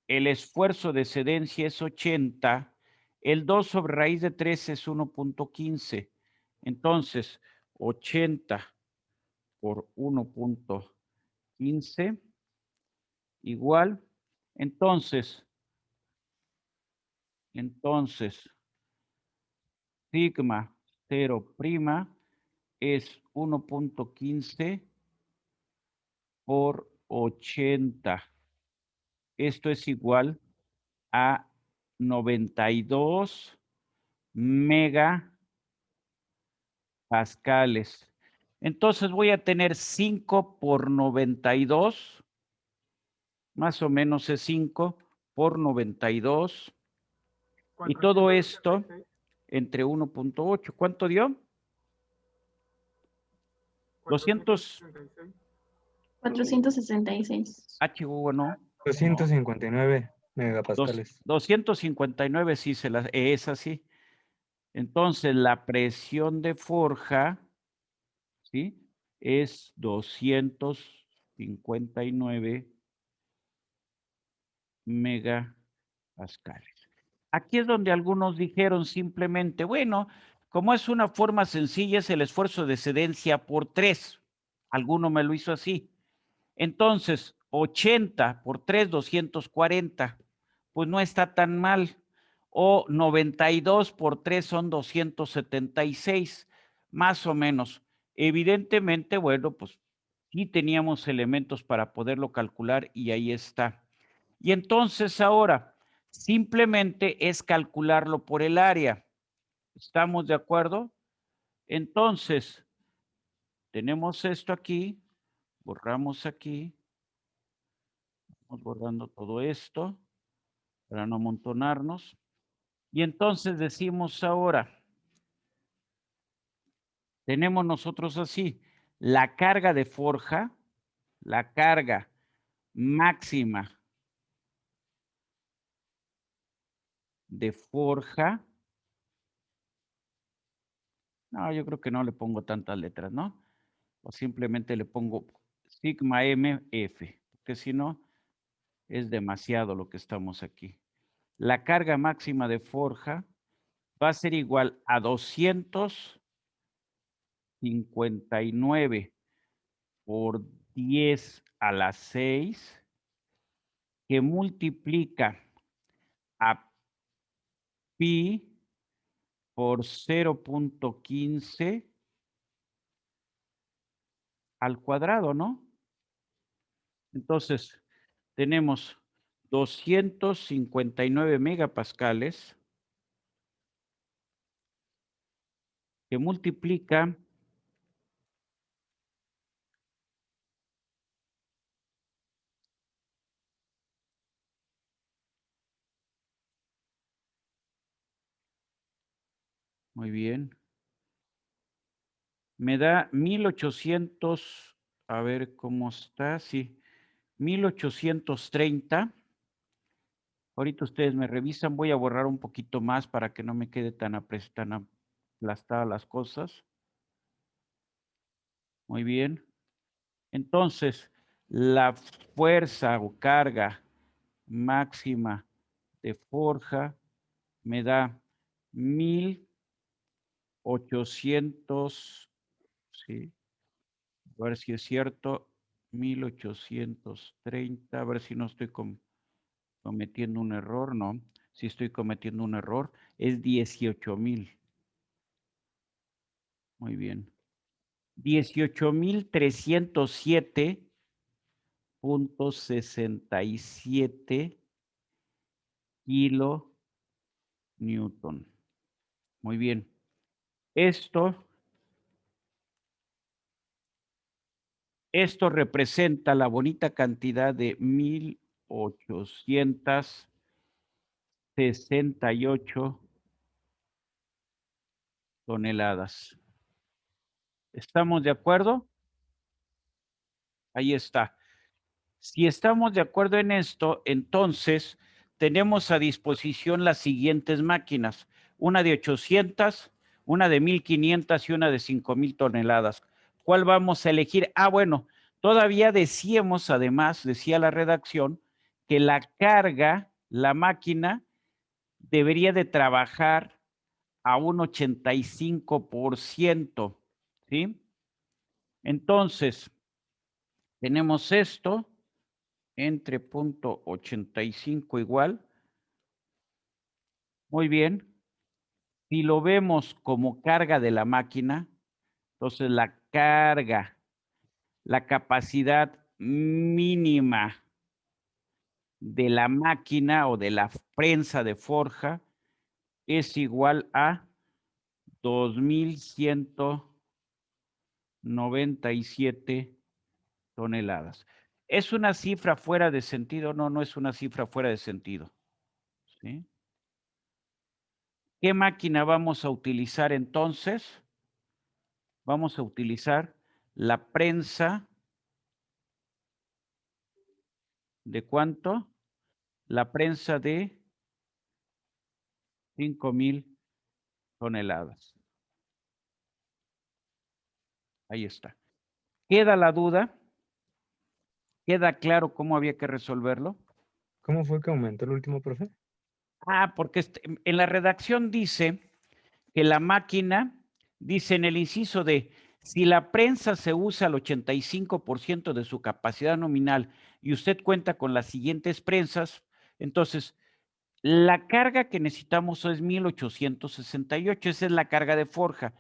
[SPEAKER 1] el esfuerzo de cedencia es 80, el 2 sobre raíz de 3 es 1.15. Entonces, 80 por 1.15 igual. Entonces, sigma 0 prima es 1.15 por 80. Esto es igual a 92 megapascales. Entonces voy a tener 5 por 92, más o menos es 5 por 92. Y todo esto entre 1.8. ¿Cuánto dio? 200.
[SPEAKER 6] 466.
[SPEAKER 1] Hugo, no.
[SPEAKER 7] 259 megapascales.
[SPEAKER 1] 259, sí, es así. Entonces, la presión de forja, ¿sí? Es 259 megapascales. Aquí es donde algunos dijeron simplemente, bueno, como es una forma sencilla, es el esfuerzo de cedencia por 3. Alguno me lo hizo así. Entonces, 80 por 3, 240. Pues no está tan mal. O 92 por 3 son 276, más o menos. Evidentemente, bueno, pues sí teníamos elementos para poderlo calcular y ahí está. Y entonces ahora, simplemente es calcularlo por el área. ¿Estamos de acuerdo? Entonces, tenemos esto aquí, borramos aquí, vamos borrando todo esto para no amontonarnos. Y entonces decimos ahora, tenemos nosotros así, la carga de forja, la carga máxima de forja. No, yo creo que no le pongo tantas letras, ¿no? O simplemente le pongo sigma MF, porque si no, es demasiado lo que estamos aquí. La carga máxima de forja va a ser igual a 259 por 10 a la 6, que multiplica a pi por 0.15 al cuadrado, ¿no? Entonces, tenemos 259 megapascales que multiplica muy bien. Me da 1800, a ver cómo está, sí, 1830. Ahorita ustedes me revisan, voy a borrar un poquito más para que no me quede tan aplastadas las cosas. Muy bien. Entonces, la fuerza o carga máxima de forja me da 1800, sí, a ver si es cierto, 1830, a ver si no estoy cometiendo un error, no, si estoy cometiendo un error, es 18,000. Muy bien. 18,307.67 kilo Newton. Muy bien. Esto representa la bonita cantidad de 1,868 toneladas. ¿Estamos de acuerdo? Ahí está. Si estamos de acuerdo en esto, entonces tenemos a disposición las siguientes máquinas. Una de 800, una de 1,500 y una de 5,000 toneladas. ¿Cuál vamos a elegir? Ah, bueno, todavía decíamos, además, decía la redacción, que la carga, la máquina, debería de trabajar a un 85%, ¿sí? Entonces, tenemos esto entre 0.85 igual. Muy bien. Si lo vemos como carga de la máquina, entonces la carga, la capacidad mínima de la máquina o de la prensa de forja es igual a 2,197 toneladas. ¿Es una cifra fuera de sentido? No, no es una cifra fuera de sentido. ¿Sí? ¿Qué máquina vamos a utilizar entonces? Vamos a utilizar la prensa. ¿De cuánto? La prensa de 5,000 toneladas. Ahí está. ¿Queda la duda? ¿Queda claro cómo había que resolverlo?
[SPEAKER 7] ¿Cómo fue que aumentó el último, profe?
[SPEAKER 1] Ah, porque en la redacción dice que la máquina, dice en el inciso de, si la prensa se usa al 85% de su capacidad nominal y usted cuenta con las siguientes prensas, entonces la carga que necesitamos es 1,868, esa es la carga de forja,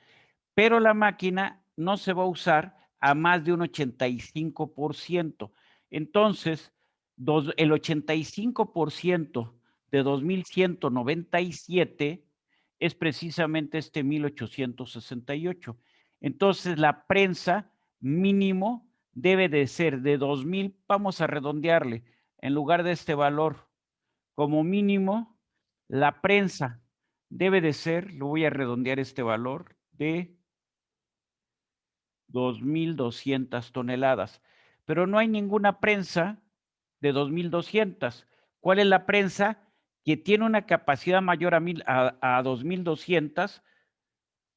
[SPEAKER 1] pero la máquina no se va a usar a más de un 85%. Entonces, el 85% de 2,197 es precisamente este 1,868. Entonces, la prensa mínimo debe de ser de 2,000, vamos a redondearle, en lugar de este valor, como mínimo, la prensa debe de ser, lo voy a redondear este valor, de 2,200 toneladas. Pero no hay ninguna prensa de 2,200. ¿Cuál es la prensa que tiene una capacidad mayor a 2,200?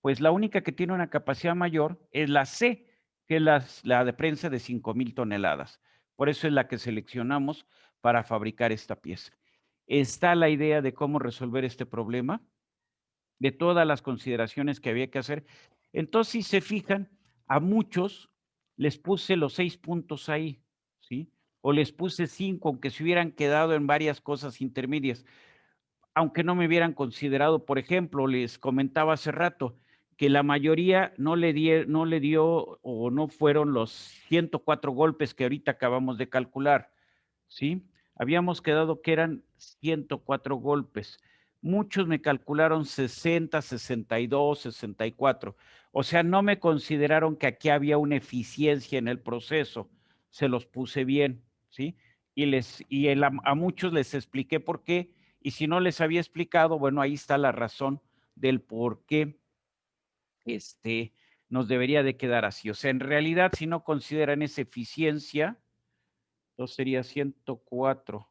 [SPEAKER 1] Pues la única que tiene una capacidad mayor es la C, que es la de prensa de 5,000 toneladas. Por eso es la que seleccionamos para fabricar esta pieza. Está la idea de cómo resolver este problema, de todas las consideraciones que había que hacer. Entonces, si se fijan, a muchos les puse los 6 puntos ahí, ¿sí? O les puse 5, aunque se hubieran quedado en varias cosas intermedias. aunque no me hubieran considerado. Por ejemplo, les comentaba hace rato que la mayoría no le dio o no fueron los 104 golpes que ahorita acabamos de calcular, ¿sí? Habíamos quedado que eran 104 golpes. Muchos me calcularon 60, 62, 64. O sea, no me consideraron que aquí había una eficiencia en el proceso. Se los puse bien, ¿sí? A muchos les expliqué por qué. Y si no les había explicado, bueno, ahí está la razón del por qué nos debería de quedar así. O sea, en realidad, si no consideran esa eficiencia, entonces sería 104.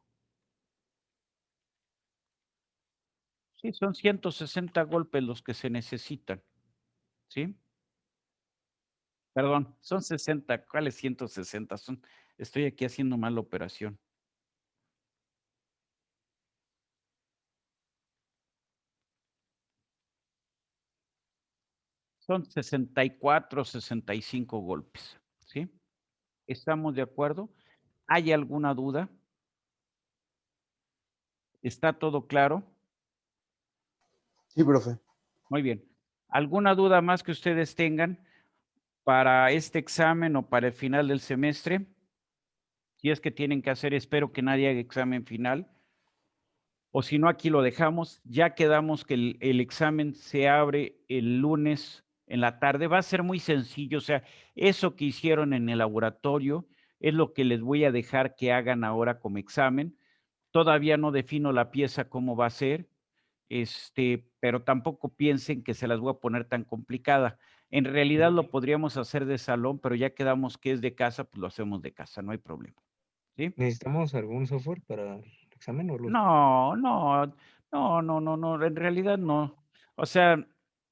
[SPEAKER 1] Sí, son 160 golpes los que se necesitan. ¿Sí? Perdón, son 60. ¿Cuáles 160? Estoy aquí haciendo mal la operación. Son 64, 65 golpes. ¿Sí? ¿Estamos de acuerdo? ¿Hay alguna duda? ¿Está todo claro?
[SPEAKER 2] Sí, profe.
[SPEAKER 1] Muy bien. ¿Alguna duda más que ustedes tengan para este examen o para el final del semestre? Si es que tienen que hacer, espero que nadie haga examen final. O si no, aquí lo dejamos. Ya quedamos que el examen se abre el lunes en la tarde. Va a ser muy sencillo. O sea, eso que hicieron en el laboratorio es lo que les voy a dejar que hagan ahora como examen. Todavía no defino la pieza cómo va a ser, pero tampoco piensen que se las voy a poner tan complicada. En realidad lo podríamos hacer de salón, pero ya quedamos que es de casa, pues lo hacemos de casa, no hay problema. ¿Sí?
[SPEAKER 7] ¿Necesitamos algún software para el examen o
[SPEAKER 1] No, en realidad no. O sea,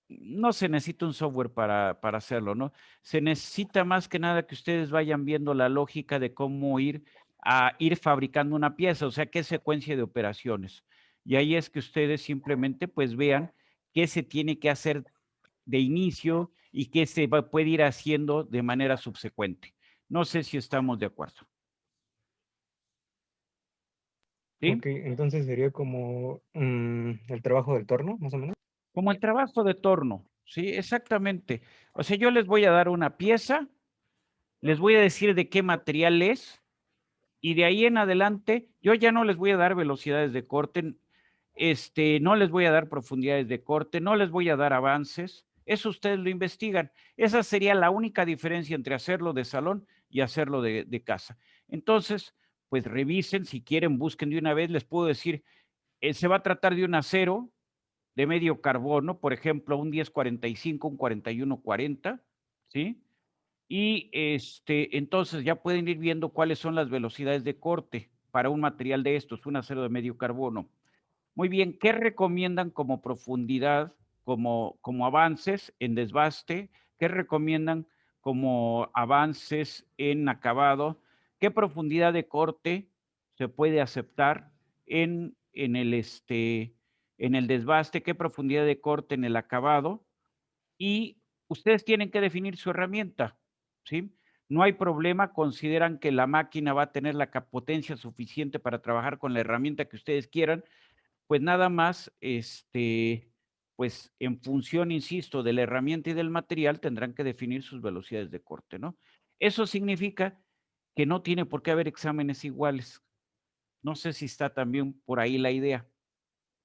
[SPEAKER 1] no se necesita un software para hacerlo, ¿no? Se necesita más que nada que ustedes vayan viendo la lógica de cómo ir fabricando una pieza, o sea, qué secuencia de operaciones. Y ahí es que ustedes simplemente pues vean qué se tiene que hacer de inicio y qué se puede ir haciendo de manera subsecuente. No sé si estamos de acuerdo. ¿Sí?
[SPEAKER 7] Ok, entonces sería como el trabajo del torno, más o menos.
[SPEAKER 1] Como el trabajo de torno, ¿sí? Exactamente. O sea, yo les voy a dar una pieza, les voy a decir de qué material es, y de ahí en adelante, yo ya no les voy a dar velocidades de corte, no les voy a dar profundidades de corte, no les voy a dar avances, eso ustedes lo investigan. Esa sería la única diferencia entre hacerlo de salón y hacerlo de casa. Entonces, pues revisen, si quieren, busquen de una vez, les puedo decir, se va a tratar de un acero de medio carbono, por ejemplo, un 1045, un 4140, ¿sí? Y entonces ya pueden ir viendo cuáles son las velocidades de corte para un material de estos, un acero de medio carbono. Muy bien, ¿qué recomiendan como profundidad, como avances en desbaste? ¿Qué recomiendan como avances en acabado? ¿Qué profundidad de corte se puede aceptar en el desbaste? ¿Qué profundidad de corte en el acabado? Y ustedes tienen que definir su herramienta, ¿sí? No hay problema, consideran que la máquina va a tener la potencia suficiente para trabajar con la herramienta que ustedes quieran, pues nada más, pues en función, insisto, de la herramienta y del material, tendrán que definir sus velocidades de corte, ¿no? Eso significa que no tiene por qué haber exámenes iguales. No sé si está también por ahí la idea,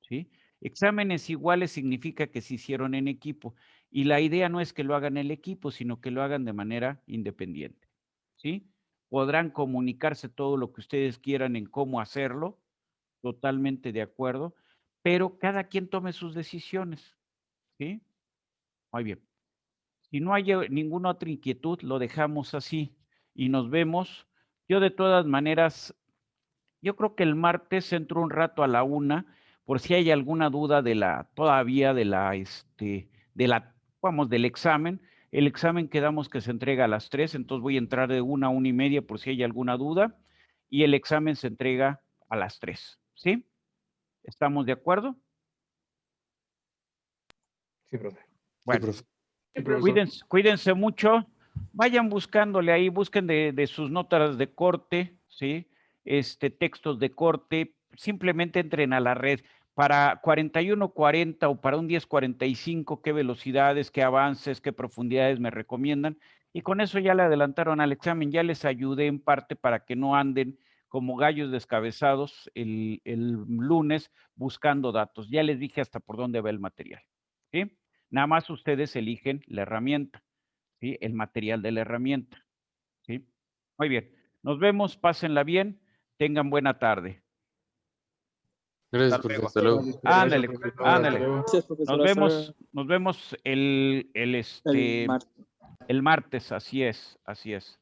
[SPEAKER 1] ¿sí? Exámenes iguales significa que se hicieron en equipo y la idea no es que lo hagan en el equipo, sino que lo hagan de manera independiente, ¿sí? Podrán comunicarse todo lo que ustedes quieran en cómo hacerlo, totalmente de acuerdo, pero cada quien tome sus decisiones, ¿sí? Muy bien. Si no hay ninguna otra inquietud, lo dejamos así y nos vemos. Yo de todas maneras, yo creo que el martes entro un rato a la 1, por si hay alguna duda todavía del examen. El examen quedamos que se entrega a las 3, entonces voy a entrar de 1 a 1:30 por si hay alguna duda, y el examen se entrega a las 3, ¿sí? ¿Estamos de acuerdo?
[SPEAKER 7] Sí, profe.
[SPEAKER 1] Bueno,
[SPEAKER 2] profe.
[SPEAKER 3] Sí, profesor.
[SPEAKER 1] cuídense mucho, vayan buscándole ahí, busquen de sus notas de corte, ¿sí? Textos de corte, simplemente entren a la red. para 41-40 o para un 10-45, qué velocidades, qué avances, qué profundidades me recomiendan. Y con eso ya le adelantaron al examen, ya les ayudé en parte para que no anden como gallos descabezados el lunes buscando datos. Ya les dije hasta por dónde va el material, ¿sí? Nada más ustedes eligen la herramienta, ¿sí? El material de la herramienta, ¿sí? Muy bien. Nos vemos, pásenla bien, tengan buena tarde.
[SPEAKER 2] Gracias,
[SPEAKER 1] Hasta
[SPEAKER 2] profe.
[SPEAKER 1] luego.
[SPEAKER 2] Hasta luego.
[SPEAKER 1] Ándale,
[SPEAKER 3] Gracias, profe.
[SPEAKER 1] ándale.
[SPEAKER 3] Hasta luego.
[SPEAKER 8] Gracias, profesor. Hasta luego.
[SPEAKER 1] Nos vemos
[SPEAKER 8] El martes.
[SPEAKER 1] el martes, así es, así es.